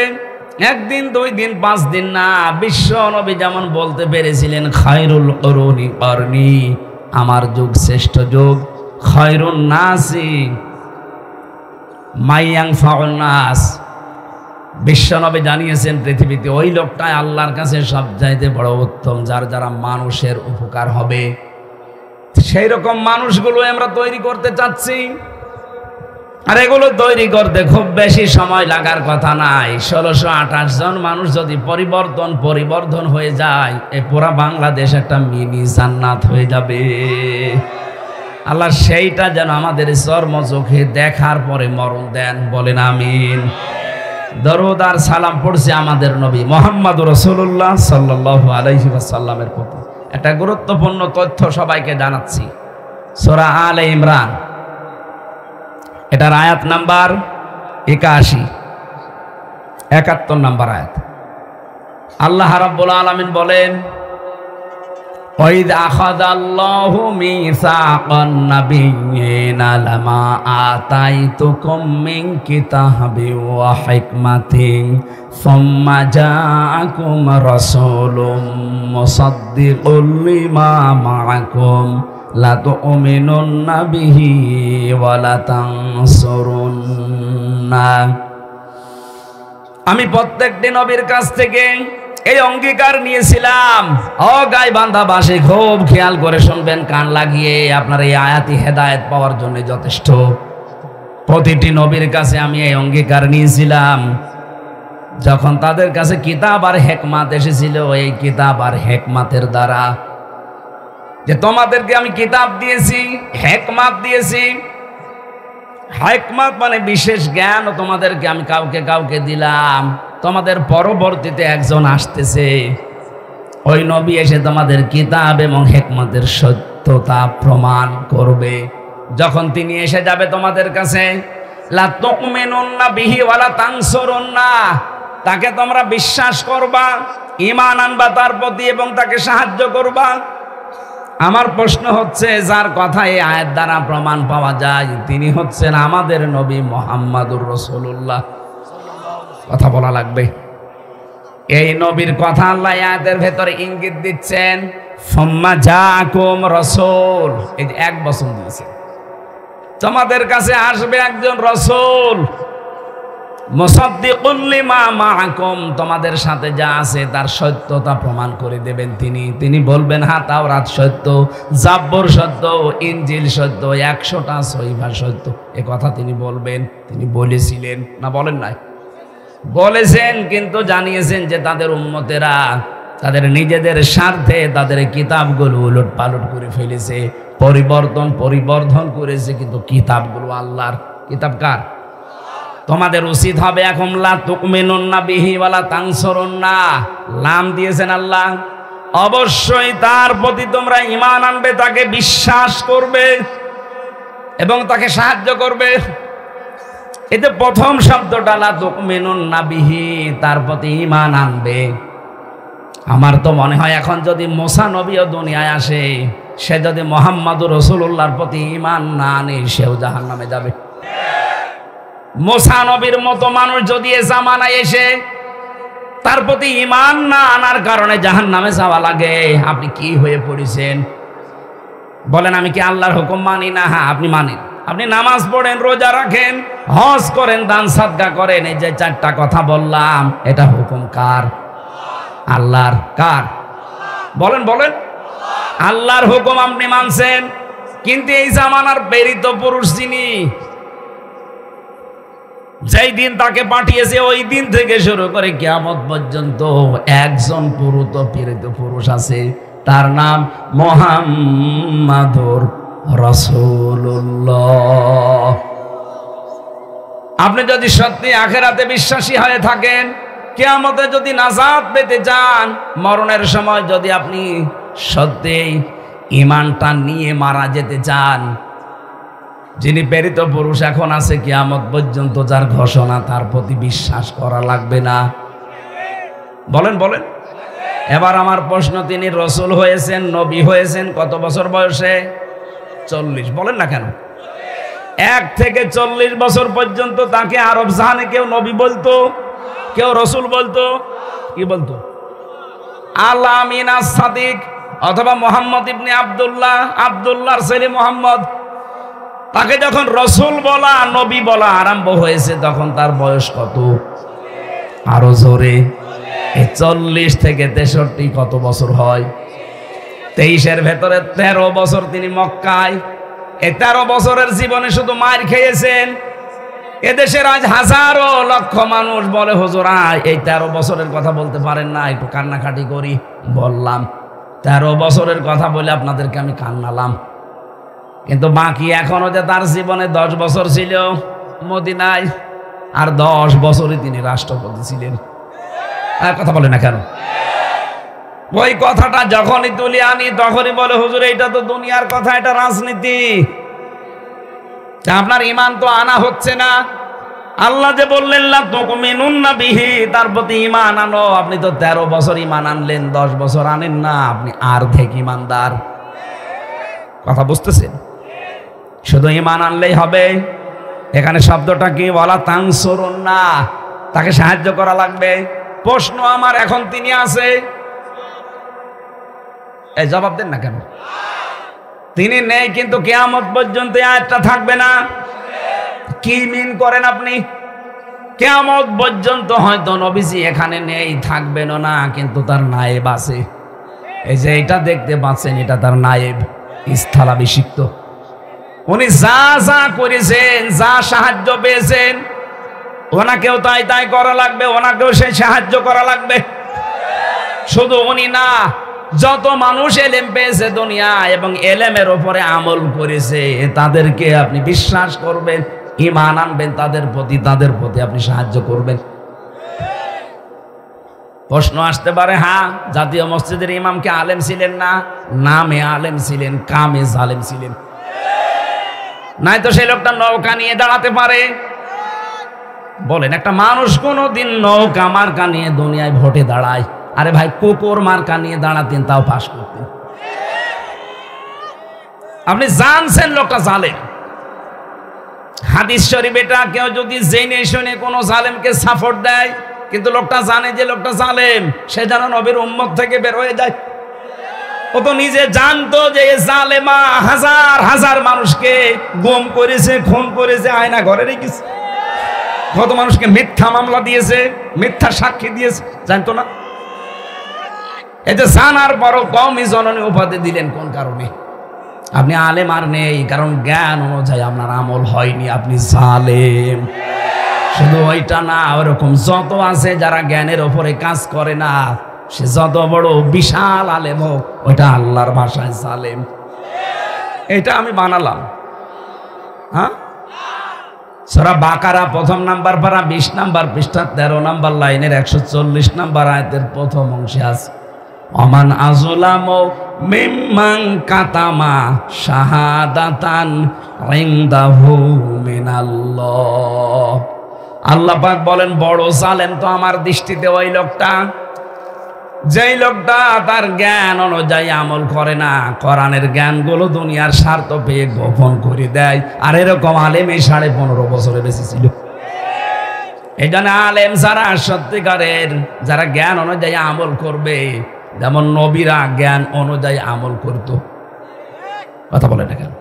একদিন, 2 দিন, 5 দিন না, বিশ্ব নবী যেমন বলতে পেরেছিলেন, খায়রুল কুরুনি করনি, আমার যুগ শ্রেষ্ঠ যুগ। খায়রুন নাসি মাইয়ানফাউন নাস, বিশ্বনবী জানিয়েছেন পৃথিবীতে ওই লোকটাই আল্লাহর কাছে সবচাইতে বড় উত্তম, যার দ্বারা মানুষের উপকার হবে। সেই রকম মানুষগুলো আমরা তৈরি করতে চাচ্ছি। আর এগুলো তৈরি করতে খুব বেশি সময় লাগার কথা নাই। 1628 জন মানুষ যদি পরিবর্ধন হয়ে যায়, এই পুরা বাংলাদেশ একটা মিনি জান্নাত হয়ে যাবে। আল্লাহ সেইটা যেন আমাদের চর্ম চোখে দেখার পরে মরণ দেন। বলেন আমিন। দরুদ আর সালাম পড়ছে আমাদের নবী মুহাম্মদুর রাসূলুল্লাহ সাল্লাল্লাহু আলাইহি ওয়াসাল্লামের প্রতি। একটা গুরুত্বপূর্ণ তথ্য সবাইকে জানাচ্ছি। সূরা আলে ইমরান, এটার আয়াত নাম্বার 81 নাম্বার আয়াত। আল্লাহ রাব্বুল আলামিন বলেন, ওয়াইদ আখাযাল্লাহু মিসাকান নাবিয়্যিনা লামা আতাইতুকুম মিন কিতাবিন ওয়া হিকমাতিন সুম্মা জাআকুম রাসূলুম মুসাদ্দিকুল লিমা মা'আকুম লা তু'মিনুন্না বিহি ওয়া লা তানসুরুন্না। আমি প্রত্যেকটি নবীর কাছ থেকে এই অঙ্গীকার নিয়েছিলাম। ও গাইবান্ধাবাসী, খুব খেয়াল করে শুনবেন, কান লাগিয়ে। আপনার এই আয়াতি হেদায়েত পাওয়ার জন্য যথেষ্ট। প্রতিটি নবীর কাছে আমি এই অঙ্গীকার নিয়েছিলাম, যখন তাদের কাছে কিতাব আর হিকমত এসেছিল, এই কিতাব আর হিকমতের দ্বারা, যে তোমাদেরকে আমি কিতাব দিয়েছি, হিকমত দিয়েছি। হিকমত মানে বিশেষ জ্ঞান, তোমাদেরকে আমি কাউকে কাউকে দিলাম। তোমাদের পরবর্তীতে একজন আসতেছে, ওই নবী এসে তোমাদের কিতাব এবং হিকমতের সত্যতা প্রমাণ করবে। যখন তিনি এসে যাবে তোমাদের কাছে, লা তু'মিনুন্না বিহি ওয়া লা তানসুরুন্না, তাকে তোমরা বিশ্বাস করবা, ঈমান আনবা তার প্রতি এবং তাকে সাহায্য করবা। আমার প্রশ্ন হচ্ছে, যার কথা এই আয়াত দ্বারা প্রমাণ পাওয়া যায়, তিনি হচ্ছেন আমাদের নবী মুহাম্মদুর রাসূলুল্লাহ। কথা বলা লাগবে। এই নবীর কথা আল্লাহ আয়াতের ভেতরে ইঙ্গিত দিচ্ছেন, সুম্মা জাআকুম রাসূল। এই যে 1 বছর দিয়েছে, তোমাদের কাছে আসবে একজন রাসূল, মুসাদ্দিকুল লিমা মা'আকুম, তোমাদের সাথে যা আছে তার সত্যতা প্রমাণ করে দেবেন তিনি বলবেন, হ্যাঁ তাওরাত সত্য, জাব্বুর সত্য, ইনজিল সত্য, 100টা সহিফা সত্য। এ কথা তিনি বলবেন। তিনি বলেছিলেন না, বলেন নাই? বলেছেন, কিন্তু জানিয়েছেন যে তাদের উম্মতেরা তাদের নিজেদের স্বার্থে তাদের কিতাবগুলো উলট পালট করে ফেলেছে, পরিবর্ধন করেছে, কিন্তু কিতাবগুলো আল্লাহর। কিতাব কার? তোমাদের উচিত হবে এখন লা তু'মিনুন্না বিহি ওয়া লা তানসুরুন্না। লাম দিয়েছেন আল্লাহ, অবশ্যই তার প্রতি তোমরা ঈমান আনবে, তাকে বিশ্বাস করবে এবং তাকে সাহায্য করবে। এতে প্রথম শব্দটা লা তুমিনুন্না বিহি, তার প্রতি ঈমান আনবে। আমার তো মনে হয় এখন যদি মুসা নবীও দুনিয়ায় আসে, সে যদি মুহাম্মাদুর রাসূলুল্লাহর প্রতি ঈমান না আনে, সেও জাহান্নামে যাবে। মুসা নবীর মতো মানুষ যদি এ জামানায় এসে তার প্রতি ঈমান না আনার কারণে জাহান্নামে যাওয়া লাগে, আপনি কি হয়ে পড়েছেন? বলেন আমি কি আল্লাহর হুকুম মানি না? হ্যাঁ আপনি মানেন, আপনি নামাজ পড়েন, রোজা রাখেন, হজ করেন, দান সাদকা করেন। এই যে চারটা কথা বললাম, এটা হুকুম কার? আল্লাহর। কার? বলেন বলেন। আল্লাহর হুকুম আপনি মানছেন, কিন্তু এই জামানার প্রেরিত পুরুষ যিনি, যেই দিন তাকে পাঠিয়েছে ওই দিন থেকে শুরু করে কিয়ামত পর্যন্ত একজন প্রেরিত পুরুষ আছে, তার নাম মুহাম্মাদুর রাসূলুল্লাহ। আপনি যদি সত্যি আখিরাতে বিশ্বাসী হয়ে থাকেন, কিয়ামতে যদি নাজাত পেতে চান, মরণের সময় যদি আপনি সত্যি ঈমানটা নিয়ে মারা যেতে চান, যিনি প্রেরিত পুরুষ এখন আছে কিয়ামত পর্যন্ত, যার ঘোষণা, তার প্রতি বিশ্বাস করা লাগবে না? বলেন বলেন। এবার আমার প্রশ্ন, তিনি রসুল হয়েছেন, নবী হয়েছেন কত বছর বয়সে? 40। বলেন না কেন? 1 থেকে 40 বছর পর্যন্ত তাকে আরব জাহানে কেউ নবী বলতো, কেউ রসুল বলতো। কি বলতো? আল আমিন আস সাদিক, অথবা মোহাম্মদ ইবনে আব্দুল্লাহ, আব্দুল্লাহর ছেলে মোহাম্মদ। তাকে যখন রসুল বলা, নবী বলা আরম্ভ হয়েছে, তখন তার বয়স কত? আরো জোরে। 40 থেকে 63 কত বছর হয়? 23-এর ভেতরে 13 বছর তিনি মক্কায়। এই 13 বছরের জীবনে শুধু মার খেয়েছেন। এদেশের আজ হাজারো লক্ষ মানুষ বলে, হুজুর এই 13 বছরের কথা বলতে পারেন না, একটু কান্নাকাটি করি। বললাম 13 বছরের কথা বলে আপনাদেরকে আমি কান্নালাম, কিন্তু বাকি এখনো যে তার জীবনে 10 বছর ছিল মদিনায়, আর 10 বছরই তিনি রাষ্ট্রপতি ছিলেন। কথা বলে না কেন? ওই কথাটা যখনই তুলে আনি তখনই বলে, হুজুর এটা তো দুনিয়ার কথা, এটা রাজনীতি, আপনার ঈমান তো আনা হচ্ছে না। আল্লাহ যে বললেন লা তুমিনুন্না বিহি, তার প্রতি ঈমান আনো। আপনি তো 13 বছর ঈমান আনলেন, 10 বছর আনেন না, আপনি অর্ধেক ঈমানদার। কথা বুঝতেছেন? শুধু ঈমান আনলেই হবে? এখানে শব্দটা কি? ওয়ালা তানসুরুন্না, তাকে সাহায্য করা লাগবে। প্রশ্ন আমার, এখন তিনি আছে, এই জবাব দেন না কেন? তিনি নেই, কিন্তু কিয়ামত পর্যন্ত আয়াতটা থাকবে না। কি মিন করেন আপনি? কিয়ামত পর্যন্ত হয়তো নবীজি এখানে নেই, থাকবেন না, কিন্তু তার নায়েব আছে। এই যে এটা দেখতে পাচ্ছেন, এটা তার নায়েব, স্থলাভিষিক্ত। উনি যা যা করেছেন, যা সাহায্য পেয়েছেন, ওনাকেও তাই তাই করা লাগবে, ওনাকেও সেই সাহায্য করা লাগবে। শুধু উনি না, যত মানুষ এলেম পেয়েছে দুনিয়া এবং এলেমের ওপরে আমল করেছে, তাদেরকে আপনি বিশ্বাস করবেন, ঈমান আনবেন, তাদের প্রতি আপনি সাহায্য করবেন। প্রশ্ন আসতে পারে, হ্যাঁ জাতীয় মসজিদের ইমাম কি আলেম ছিলেন না? নামে আলেম ছিলেন, কামে জালেম ছিলেন। নাই তো সেই লোকটা নৌকা নিয়ে দাঁড়াতে পারে? বলেন, একটা মানুষ কোনোদিন নৌকা মার্কা নিয়ে দুনিয়ায় ভোটে দাঁড়ায়? আরে ভাই, কুকুর মার্কা নিয়ে দাঁড়াতেন, তাও পাশ করতেন। আপনি জানছেন লোকটা জালেম। হাদিস শরীফ এটা কেউ যদি জেনে শুনে কোনো জালেমকে সাপোর্ট দেয়, কিন্তু লোকটা জানে যে লোকটা জালেম, সে যেন নবীর উম্মত থেকে বের হয়ে যায়। ও তো নিজে জানতো যে জালেমা হাজার হাজার মানুষকে গুম করেছে, খুন করেছে, আয়না ঘরে রেখেছে, কত মানুষকে মিথ্যা মামলা দিয়েছে, মিথ্যা সাক্ষী দিয়েছে, জানতো না? এই যে জানার পরও কওমি জননী উপাধি দিলেন কোন কারণে? আপনি আলেম আর নেই, কারণ জ্ঞান অনুযায়ী আপনার আমল হয়নি, আপনি জালেম। শুধু ওইটা না, ওরকম যত আছে যারা জ্ঞানের ওপরে কাজ করে না, সে যত বড় বিশাল আলেম হোক, ওইটা আল্লাহর ভাষায় জালেম। এটা আমি বানালাম। হ্যাঁ, সূরা বাকারা 1 নাম্বার পারা 20 নাম্বার পৃষ্ঠা 13 নাম্বার লাইনের 140 নাম্বার আয়াতের প্রথম অংশে আছে, ওমান আযলামু মিম্মান কাতামা শাহাদাতান ইনদাহু মিনাল্লাহ। আল্লাহ পাক বলেন বড় জালেম তো আমার দৃষ্টিতে ওই লোকটা, যেই লোকটা তার জ্ঞান অনুযায়ী আমল করে না, কোরআনের জ্ঞানগুলো দুনিয়ার স্বার্থ পেয়ে গোপন করে দেয়। আর এরকম আলেম এই 15.5 বছরে বেশি ছিল। এই জন্য আলেম যারা সত্যিকারের, যারা জ্ঞান অনুযায়ী আমল করবে, যেমন নবীরা জ্ঞান অনুযায়ী আমল করত। কথা বলে না কেন?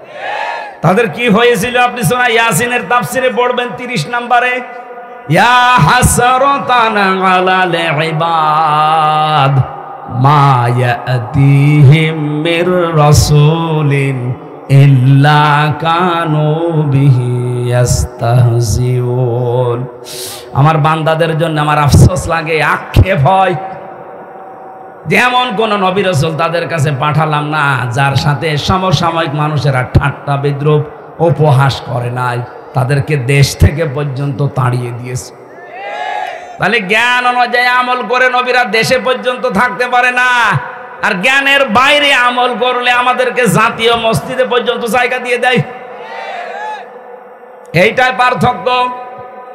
তাদের কি হয়েছিল আপনি সূরা ইয়াসিনের তাফসিরে পড়বেন 30 নম্বরে, ইয়া হাসরাতান আলাল ইবাদ মা ইয়াতিহিম মির রাসূলিন ইল্লা কানু বিহি ইস্তাহজিউন। আমার বান্দাদের জন্য আমার আফসোস লাগে, আক্ষেপ হয়, যেমন কোন নবী রাসূল তাদের কাছে পাঠালাম না যার সাথে সমসাময়িক মানুষেরা ঠাট্টা বিদ্রুপ উপহাস করে নাই, তাদেরকে দেশ থেকে পর্যন্ত তাড়িয়ে দিয়েছে। তাহলে জ্ঞান অনুযায়ী আমল করে নবীরা দেশে পর্যন্ত থাকতে পারে না, আর জ্ঞানের বাইরে আমল করলে আমাদেরকে জাতীয় মসজিদে পর্যন্ত জায়গা দিয়ে দেয়। এইটাই পার্থক্য।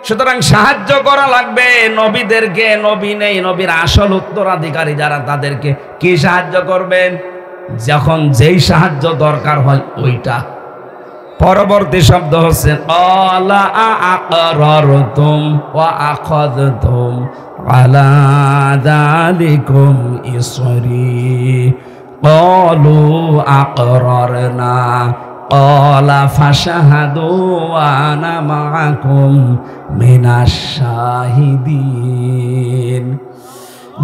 সুতরাং সাহায্য করা লাগবে নবীদেরকে। নবী নেই, নবীর আসল উত্তরাধিকারী যারা, তাদেরকে কি সাহায্য করবেন? যখন যেই সাহায্য দরকার হয় ওইটা। পরবর্তী শব্দ হচ্ছে ক্বালা আ'আকরারতুম ওয়া আখাযতুম আলা যালিকুম ইসরি ক্বালু আ'আকরারনা ক্বালা ফাশহাদু ওয়া আনা মা'আকুম মিনাশ শাহিদিন।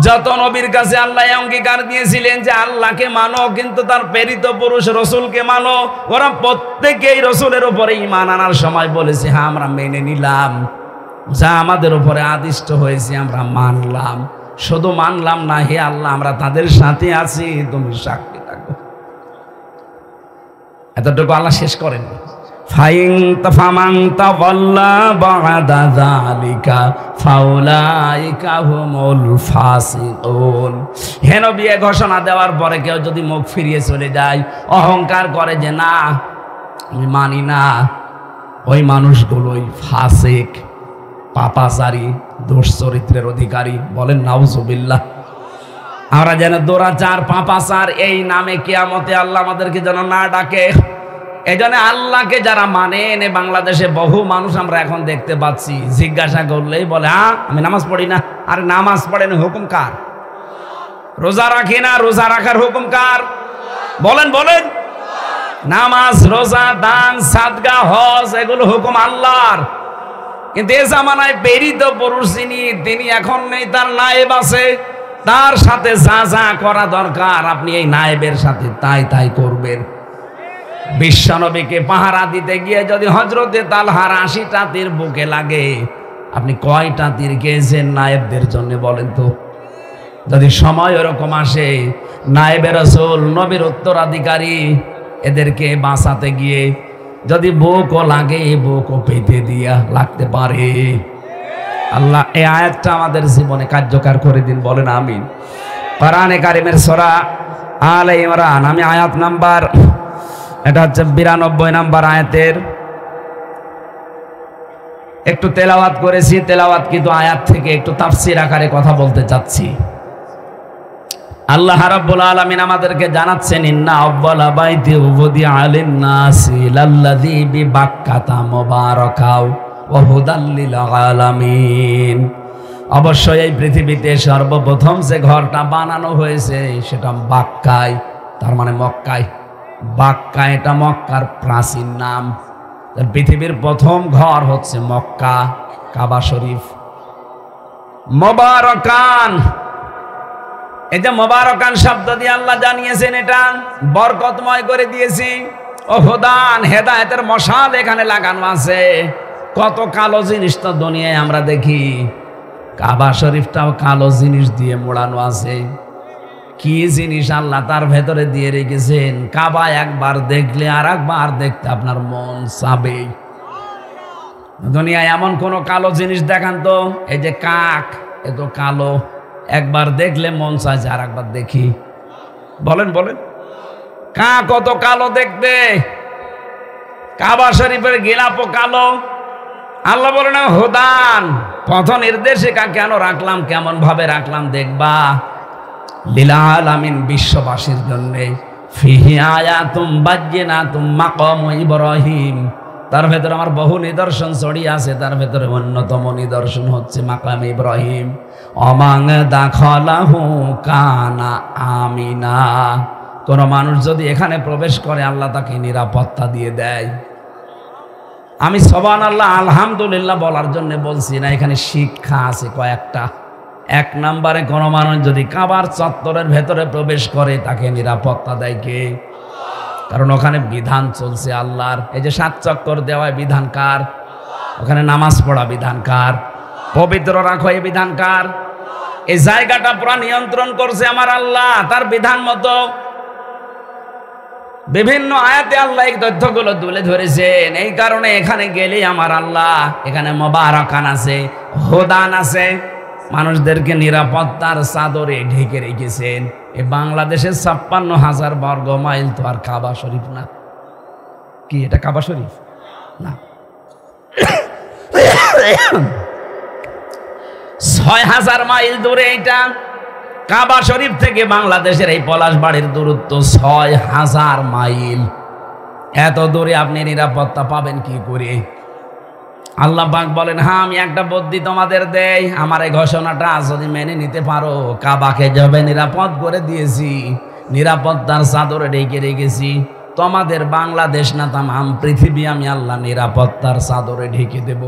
যত নবীর কাছে আল্লাহ অঙ্গীকার দিয়েছিলেন যে আল্লাহকে মানো, কিন্তু তার প্রেরিত পুরুষ রসুলকে মানো, ওরা প্রত্যেকেই রসুলের উপরে ঈমান আনার সময় বলেছে হ্যাঁ আমরা মেনে নিলাম, যা আমাদের উপরে আদিষ্ট হয়েছে আমরা মানলাম। শুধু মানলাম না, হে আল্লাহ আমরা তাদের সাথে আছি, তুমি সাক্ষী থাকো। এতটুকু আল্লাহ শেষ করেন। ফাইন তাফামান তাওয়াল্লা বা'দা যালিকা ফাউলাইকা হুমুল ফাসিকুন। হে নবী, ঘোষণা দেওয়ার পরে কেউ যদি মুখ ফিরিয়ে চলে যায়, অহংকার করে যে না আমি মানি না, ওই মানুষগুলোই ফাসিক, পাপাচারী, দুশ্চরিত্রের অধিকারী। বলেন নাউজুবিল্লাহ। আমরা যেন দুরাচার, পাপাচার এই নামে কিয়ামতে আল্লাহ আমাদেরকে যেন না ডাকে। এই জন্য আল্লাহকে যারা মানেন, বাংলাদেশে বহু মানুষ আমরা এখন দেখতে পাচ্ছি, জিজ্ঞাসা করলেই বলে হ্যাঁ আমি নামাজ পড়ি না। আরে নামাজ পড়েন হুকুম কার? রোজা রাখি না, রোজা রাখার হুকুম কার? বলেন বলেন। নামাজ, রোজা, দান, সাদকা, হজ এগুলো হুকুম আল্লাহর। কিন্তু এ জামানায় প্রেরিত পুরুষ তিনি এখন নেই, তার নায়েব আছে, তার সাথে যা যা করা দরকার আপনি এই নায়েবের সাথে তাই করবেন। বিশ্বনবীকে পাহারা দিতে গিয়ে যদি হযরতে তালহার 80টা তীর বুকে লাগে, আপনি কয়টা তীর খেয়েছেন নায়েবদের জন্য বলেন তো? যদি সময় ওরকম আসে, নায়েবে রাসূল, নবীর উত্তরাধিকারী, এদেরকে বাঁচাতে গিয়ে যদি বুকও লাগে, বুকও পেতে দিয়া লাগতে পারে। আল্লাহ এই আয়াতটা আমাদের জীবনে কার্যকর করে দিন, বলেন আমিন। কোরআনে কারিমের সূরা আলে ইমরান, আমি আয়াত নাম্বার, এটা হচ্ছে 92 নম্বর আয়াতের একটু তেলাওয়াত করেছি। তেলাওয়াত কিন্তু আয়াত থেকে একটু তাফসীর আকারে কথা বলতে চাচ্ছি। আল্লাহ রাব্বুল আলামিন আমাদেরকে জানাচ্ছেন ইন্না আউয়ালা বাইতি উযিআ লিন-নাসি লাল্লাযী বিবাক্কাতা মুবারাকাও ওয়া হুদাল লিল আলামিন। অবশ্যই এই পৃথিবীতে সর্বপ্রথম যে ঘরটা বানানো হয়েছে সেটা বাক্কায়, তার মানে মক্কায়। বাক্কা এটা মক্কার প্রাচীন নাম। পৃথিবীর প্রথম ঘর হচ্ছে মক্কা, কাবা শরীফ। মুবারাকান, এই যে মুবারাকান শব্দ দিয়ে আল্লাহ জানিয়েছেন এটা বরকতময় করে দিয়েছি। ও হুদান, হেদায়েতের মশাল এখানে লাগানো আছে। কত কালো জিনিস তো দুনিয়ায় আমরা দেখি, কাবা শরীফটাও কালো জিনিস দিয়ে মোড়ানো আছে। কি জিনিস আল্লাহ তার ভেতরে দিয়ে রেখেছেন, কাবা একবার দেখলে আর একবার দেখতে আপনার মন চাবে। দুনিয়ায় এমন কোন কালো জিনিস দেখান তো? এই যে কাক, এ তো কালো, একবার দেখলে মন চাইছে আর একবার দেখি। বলেন বলেন, কত কালো দেখতে, কাবা শরীফের গিলাপও কালো। আল্লাহ বলে না হুদান, পথ নির্দেশিকা কেন রাখলাম, কেমন ভাবে রাখলাম দেখবা, লিল আলামিন, বিশ্ববাসীর জন্য। ফিহি আয়াতুম বায়্যিনাতুম মাকামু ইব্রাহিম, তার ভেতরে আমার বহু নিদর্শন ছড়িয়ে আছে, তার ভেতরে অন্যতম নিদর্শন হচ্ছে মাকাম ইব্রাহিম। অমাং দাখালাহু কানা আমিনা, কোন মানুষ যদি এখানে প্রবেশ করে আল্লাহ তাকে নিরাপত্তা দিয়ে দেয়। আমি সুবহানাল্লাহ আলহামদুলিল্লাহ বলার জন্য বলছি না, এখানে শিক্ষা আছে কয়েকটা। এক নম্বরে, কোন মানুষ যদি কাবার চত্বরের ভেতরে প্রবেশ করে তাকে নিরাপত্তা দেয় কে? কারণ ওখানে বিধান চলছে আল্লাহর। এই যে 7 চক্কর দেওয়া বিধান কার? ওখানে নামাজ পড়া বিধান কার? পবিত্র রাখো এই বিধান কার? এই জায়গাটা পুরো নিয়ন্ত্রণ করছে আমার আল্লাহ, তার বিধান মতো। বিভিন্ন আয়াতে আল্লাহ এই তথ্যগুলো তুলে ধরেছেন। এই কারণে এখানে গেলে আমার আল্লাহ এখানে মোবারকান আছে, হুদান আছে, মানুষদেরকে নিরাপত্তার চাদরে ঢেকে রেখেছেন। এই বাংলাদেশের 56,000 বর্গ মাইল তো আর কাবা শরীফ না। কি এটা কাবা শরীফ না? 6,000 মাইল দূরে এটা। কাবা শরীফ থেকে বাংলাদেশের এই পলাশবাড়ির দূরত্ব 6,000 মাইল। এত দূরে আপনি নিরাপত্তা পাবেন কি করে? আল্লাহ পাক বলেন, হ্যাঁ আমি একটা বুদ্ধি তোমাদের দেই, আমার এই ঘোষণাটা যদি মেনে নিতে পারো, কাবাকে যাবে নিরাপদ করে দিয়েছি, নিরাপত্তার চাদরে ঢেকে রেখেছি, তোমাদের বাংলাদেশ না তামাম পৃথিবী আমি আল্লাহ নিরাপত্তার চাদরে ঢেকে দেব।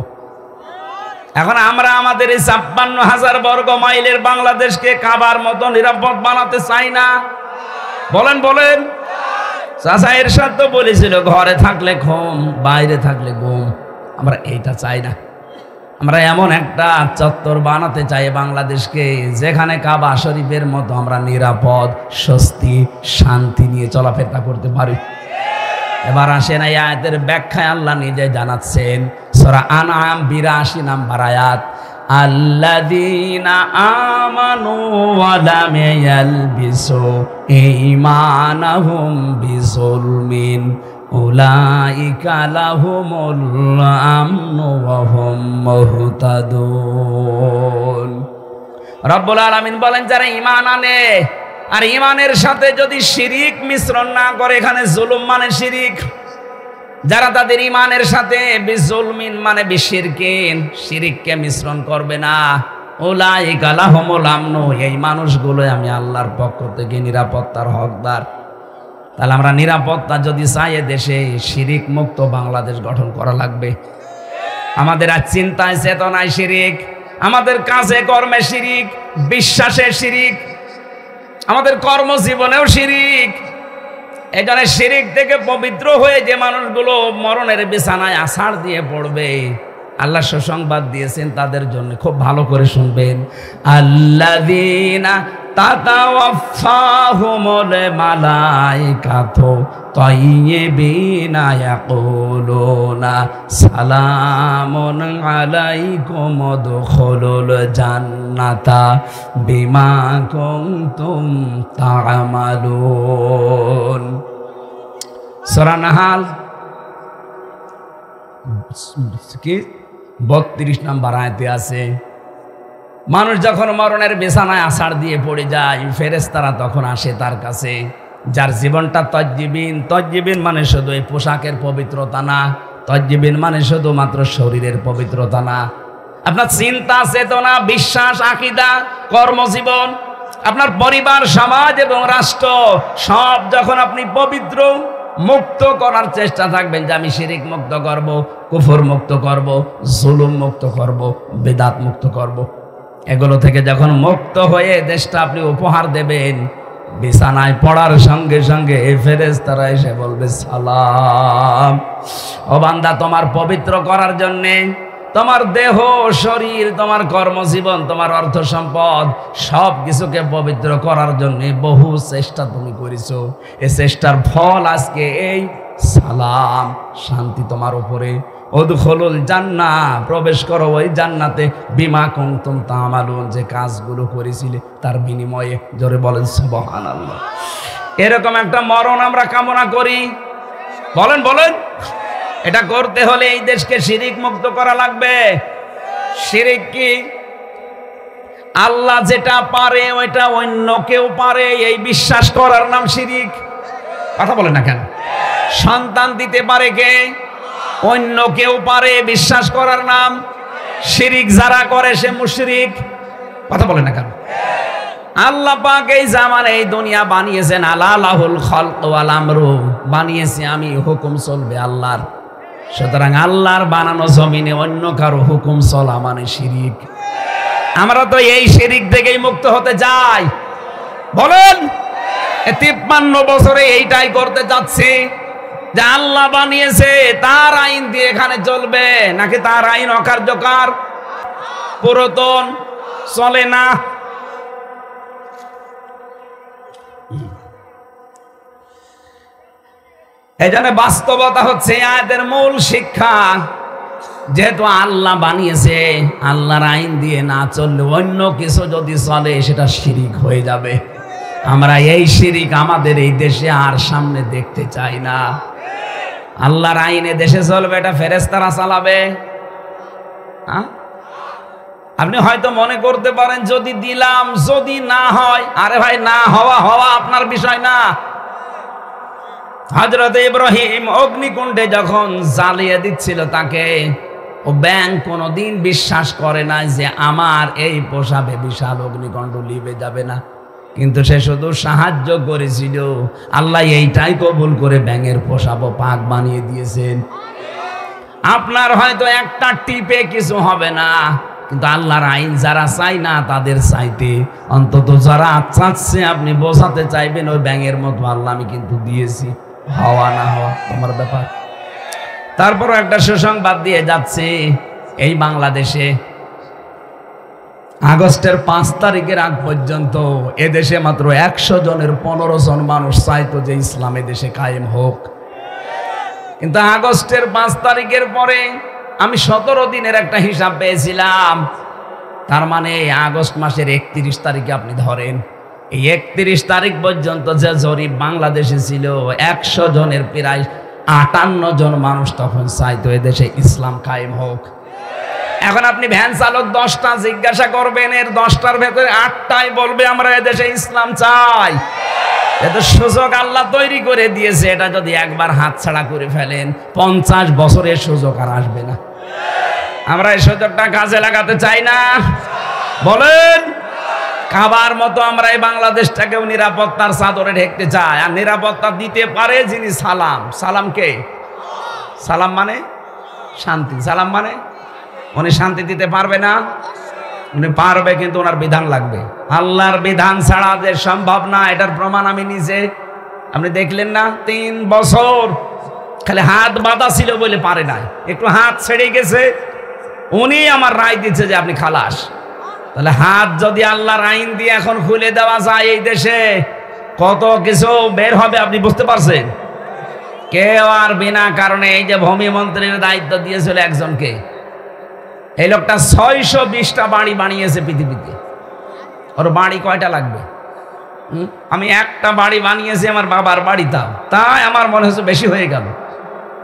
এখন আমরা আমাদের এই 56,000 বর্গ মাইলের বাংলাদেশকে কাবার মতো নিরাপদ বানাতে চাই না। বলেন বলেন। চাচা এরশাদ তো বলেছিল, ঘরে থাকলে ঘুম, বাইরে থাকলে ঘুম। আমরা এইটা চাই না। আমরা এমন একটা চত্বর বানাতে চাই বাংলাদেশকে, যেখানে কাবা শরীফের মতো আমরা নিরাপদ, স্বস্তি, শান্তি নিয়ে চলাফেরা করতে পারি। এবার আসেন এই আয়াতের ব্যাখ্যায় আল্লাহ নিজে জানাচ্ছেন। সূরা আনআম 82 নম্বর আয়াত, আল্লাযীনা আমানু ওয়া লাম ইয়ালবিসু ঈমানাহুম বিযুলমিন উলাইকা লাহুমুল আমনু ওয়া হুম মুহতাদুন। রব্বুল আলামিন বলেন, যারা ঈমান আনে আর ঈমানের সাথে যদি শিরিক মিশ্রণ না করে, এখানে জুলুম মানে শিরিক, যারা তাদের ঈমানের সাথে বিজুলমিন মানে বিশিরকিন, শিরিককে মিশ্রণ করবে না, উলাইকা লাহুমুল আমনু, এই মানুষগুলো আমি আল্লাহর পক্ষ থেকে নিরাপত্তার হকদার। তাহলে আমরা নিরাপত্তা যদি চাই, দেশে শিরিক মুক্ত বাংলাদেশ গঠন করা লাগবে। আমাদের আর চিন্তায় চেতনায় শিরিক, আমাদের কাজে কর্মে শিরিক, বিশ্বাসে শিরিক, আমাদের কর্মজীবনেও শিরিক। এই জন্য শিরিক থেকে পবিত্র হয়ে যে মানুষগুলো মরণের বিছানায় আছাড় দিয়ে পড়বে, আল্লাহ সুসংবাদ দিয়েছেন তাদের জন্য, খুব ভালো করে শুনবেন। আল্লাযীনা তাতাওয়াফাহুমুল মালাইকাতু তাইয়্যিবিনা ইয়াকুলুনা সালামুন আলাইকুম উদখুলুল জান্নাতা বিমা কুনতুম তা'মালুন। সূরা নাহাল 32 নম্বর আয়াতে আছে, মানুষ যখন মরণের বিছানায় আছাড় দিয়ে পড়ে যায়, ফেরেশতারা তখন আসে তার কাছে, যার জীবনটা তজ্জিবিন। তজ্জিবিন মানে শুধু এই পোশাকের পবিত্রতা না, তজ্জিবিন মানে শুধুমাত্র শরীরের পবিত্রতা না, আপনার চিন্তা, চেতনা, বিশ্বাস, আকীদা, কর্মজীবন, আপনার পরিবার, সমাজ এবং রাষ্ট্র সব যখন আপনি পবিত্র মুক্ত করার চেষ্টা থাকবেন, যে আমি শিরিক মুক্ত করব, কুফর মুক্ত করব, জুলুম মুক্ত করব, বিদআত মুক্ত করব, এগুলো থেকে যখন মুক্ত হয়ে দেশটা আপনি উপহার দেবেন, বিছানায় পড়ার সঙ্গে সঙ্গে ফেরেশতারা এসে বলবে, সালাম। ও বান্দা, তোমার পবিত্র করার জন্যে তোমার দেহ, শরীর, তোমার কর্মজীবন, তোমার অর্থ সম্পদ সব কিছুকে পবিত্র করার জন্য বহু চেষ্টা তুমি করেছো। এই চেষ্টার ফল আজকে এই সালাম, শান্তি তোমার উপরে। উদখুলুল জান্নাহ, প্রবেশ করো ওই জান্নাতে, বিমা কুনতুম তা'মালুন, যে কাজগুলো করেছিলে তার বিনিময়ে। জোরে বলেন সুবহানাল্লাহ। এরকম একটা মরণ আমরা কামনা করি? বলেন বলেন। এটা করতে হলে এই দেশকে শিরিক মুক্ত করা লাগবে। শিরিক কি? আল্লাহ যেটা পারে ওইটা অন্য কেউ পারে, এই বিশ্বাস করার নাম শিরিক। কথা বলেন না কেন? সন্তান দিতে পারে কে? অন্য কেউ পারে, বিশ্বাস করার নাম শিরিক। যারা করে সে মুশরিক। কথা বলেন না কেন? আল্লাহ পাক এই জামানে এই দুনিয়া বানিয়েছেন, আলাহুল খালক ওয়াল আমরু, বানিয়েছি আমি, হুকুম চলবে আল্লাহর। সুতরাং আল্লাহর বানানো জমিনে অন্য কারো হুকুম চলা মানে শিরিক। আমরা তো এই শিরিক থেকেই মুক্ত হতে চাই। বলেন, 53 বছরে এইটাই করতে যাচ্ছি যে আল্লাহ বানিয়েছে, তার আইন দিয়ে এখানে চলবে, নাকি তার আইন অকার্যকর, পুরাতন, চলে না। এই জন্য বাস্তবতা হচ্ছে আয়াতের মূল শিক্ষা, যেহেতু আল্লাহ বানিয়েছে, আল্লাহর আইন দিয়ে না চললে অন্য কিছু যদি চলে সেটা শিরিক হয়ে যাবে। আমরা এই শিরিক আমাদের এই দেশে আর সামনে দেখতে চাই না। আল্লাহর আইনে দেশে চলবে, এটা ফেরেশতারা চালাবে। আপনি হয়তো মনে করতে পারেন যদি দিলাম, যদি না হয়, আরে ভাই, না হওয়া হওয়া আপনার বিষয় না। হযরত ইব্রাহিম অগ্নিকুণ্ডে যখন জ্বালিয়ে দিচ্ছিল তাকে, ও ব্যাঙ কোনোদিন বিশ্বাস করে না যে আমার এই পোষাবে বিশাল অগ্নিকুণ্ড লিবে যাবে না, কিন্তু সে শুধু সাহায্য করেছিল। আল্লাহ এইটাই কবুল করে ব্যাঙের পোষাবো পাক বানিয়ে দিয়েছেন। আপনার হয়তো একটা টিপে কিছু হবে না, কিন্তু আল্লাহর আইন যারা চাই না তাদের চাইতে অন্তত যারা চাচ্ছে আপনি বোঝাতে চাইবেন ওই ব্যাঙের মতো আল্লাহ আমি কিন্তু দিয়েছি, হওয়া না হওয়া তোমার ব্যাপার। তারপর একটা সুসংবাদ দিয়ে যাচ্ছে, এই বাংলাদেশে আগস্টের 5 তারিখের আগ পর্যন্ত এদেশে মাত্র 100 জনের 15 জন মানুষ চাইতো যে ইসলাম দেশে কায়েম হোক। কিন্তু আগস্টের 5 তারিখের পরে আমি 17 দিনের একটা হিসাব পেয়েছিলাম। তার মানে আগস্ট মাসের 31 তারিখে আপনি ধরেন, এই 31 তারিখ পর্যন্ত যে জরিপ বাংলাদেশে ছিল, 100 জনের প্রায় 58 জন মানুষ তখন চাইতো এদেশে ইসলাম কায়েম হোক। এখন আপনি ভ্যান চালক 10টা জিজ্ঞাসা করবেন, এর 10টার ভেতরে 8টাই বলবে আমরা এদেশে ইসলাম চাই। এত সুযোগ আল্লাহ তৈরি করে দিয়েছে, এটা যদি একবার হাতছাড়া করে ফেলেন 50 বছরের সুযোগ আর আসবে না। আমরা এই সুযোগটা কাজে লাগাতে চাই না? বলেন। কাবার মতো আমরা এই বাংলাদেশটাকেও নিরাপত্তার চাদরে ঢেকতে চাই, আর নিরাপত্তা দিতে পারে যিনি সালাম। সালাম কে? সালাম মানে শান্তি। সালাম মানে উনি শান্তি দিতে পারবে না? উনি পারবে, কিন্তু ওনার বিধান লাগবে। আল্লাহর বিধান ছাড়া যে সম্ভব না, এটার প্রমাণ আমি নিজে। আপনি দেখলেন না 3 বছর খালি হাত বাঁধা ছিল বলে পারে নাই, একটু হাত ছেড়ে গেছে, উনি আমার রায় দিচ্ছে যে আপনি খালাস। তাহলে হাত যদি আল্লাহর আইন দিয়ে এখন খুলে দেওয়া যায়, এই দেশে কত কিছু বের হবে আপনি বুঝতে পারছেন? কেউ আর বিনা কারণে, এই যে ভূমি মন্ত্রীর দায়িত্ব দিয়েছিল একজনকে, এই লোকটা 620টা বাড়ি বানিয়েছে পৃথিবীতে। ওর বাড়ি কয়টা লাগবে? আমি একটা বাড়ি বানিয়েছি আমার বাবার বাড়িটাও, তাই আমার মনে হচ্ছে বেশি হয়ে গেল।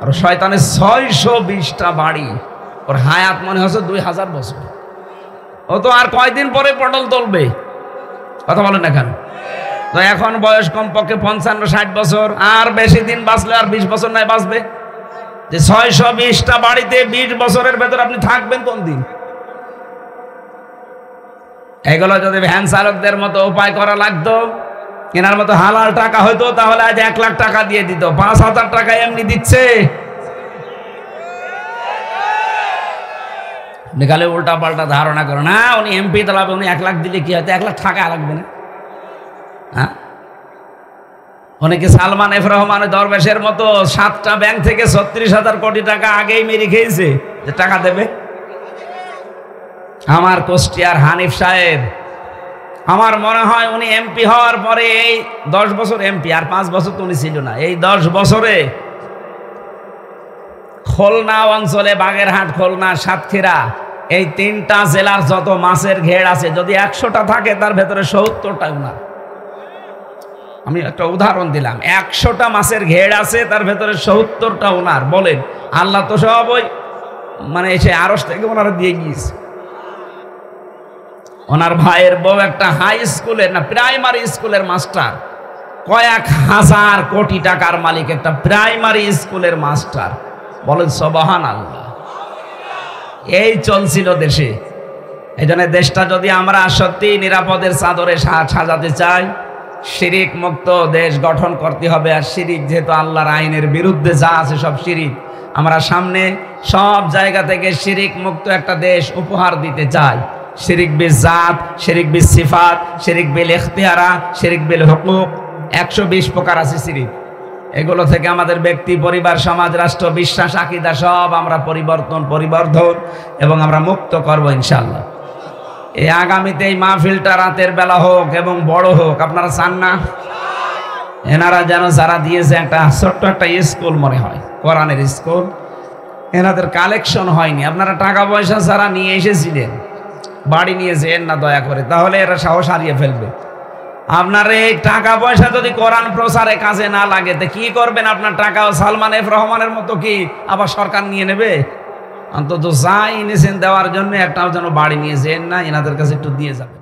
আর শয়তানের 620টা বাড়ি, ওর হায়াত মনে হচ্ছে 2000 বছর। ও তো আর কয়দিন পরে পটল তুলবে। কথা বলেন না কেন? তো এখন বয়স কমপক্ষে 55-60 বছর, আর বেশি দিন বাঁচলে আর 20 বছর নাই বাঁচবে। যে 620টা বাড়িতে 20 বছরের ভেতর আপনি থাকবেন কোন দিন? এগুলো যদি ভ্যান চালকদের মতো উপায় করা লাগতো, কেনার মতো হালাল টাকা হয়তো, তাহলে আজ 1 লাখ টাকা দিয়ে দিত। 5000 টাকা এমনি দিচ্ছে। নিকালে উল্টা পাল্টা ধারণা করো না, উনি এমপি দাঁড়াবে, উনি 1 লাখ দিলে কি হয়তো 1 লাখ টাকা লাগবে না? হ্যাঁ, অনেকে সালমান এফ রহমান দরবেশের মতো 7টা ব্যাংক থেকে 36,000 কোটি টাকা আগেই মেরে খেয়েছে যে টাকা দেবে। আমার কুষ্টিয়ার হানিফ সাহেব, আমার মনে হয় উনি এমপি হওয়ার পরে এই 10 বছর এমপি, আর 5 বছর তো উনি ছিল না, এই 10 বছরে খুলনা অঞ্চলে, বাগেরহাট, খুলনা, সাতক্ষীরা, এই 3টা জেলার যত মাছের ঘের আছে, যদি 100টা থাকে তার ভেতরে 70টা উনার। আমি একটা উদাহরণ দিলাম, 100টা মাছের ঘেড় আছে, তার ভেতরে 70টা ওনার। বলেন আল্লাহ তো সব ওই মানে এসে আরশ থেকে ওনারা দিয়ে গিয়েছে। ওনার ভাইয়ের বউ একটা হাই স্কুলের না প্রাইমারি স্কুলের মাস্টার, কয়েক হাজার কোটি টাকার মালিক একটা প্রাইমারি স্কুলের মাস্টার। বলেন সুবহানাল্লাহ। এই চলছিল দেশে। এই জন্য দেশটা যদি আমরা সত্যি নিরাপদের চাদরে সাজাতে চাই, শিরিক মুক্ত দেশ গঠন করতে হবে। আর শিরিক যেহেতু আল্লাহর আইনের বিরুদ্ধে যা আছে সব শিরিক, আমরা সামনে সব জায়গা থেকে শিরিক মুক্ত একটা দেশ উপহার দিতে চাই। শিরিক বিল জাত, শিরিক বিল সিফাত, শিরিক বিল ইখতিয়ারা, শিরিক বিল হুকুক, 120 প্রকার আছে শিরিক। এগুলো থেকে আমাদের ব্যক্তি, পরিবার, সমাজ, রাষ্ট্র, বিশ্বাস, আকীদা সব আমরা পরিবর্ধন এবং আমরা মুক্ত করব ইনশাআল্লাহ। এই আগামীতে এই মাহফিলটা রাতের বেলা হোক এবং বড় হোক, আপনারা চান না? এনারা যেন যারা দিয়েছে একটা ছোট্ট একটা স্কুল মনে হয়, কোরআনের স্কুল, এনাদের কালেকশন হয়নি। আপনারা টাকা পয়সা যারা নিয়ে এসেছিলেন, বাড়ি নিয়ে যেন না দয়া করে, তাহলে এরা সাহস হারিয়ে ফেলবে। আপনার এই টাকা পয়সা যদি কোরআন প্রচারে কাজে না লাগে, তো কি করবেন? আপনার টাকাও সালমান এফ রহমানের মতো কি আবার সরকার নিয়ে নেবে? অন্তত যা এনেছেন দেওয়ার জন্য একটাও যেন বাড়ি নিয়ে যেন না, এনাদের কাছে একটু দিয়ে যাবে।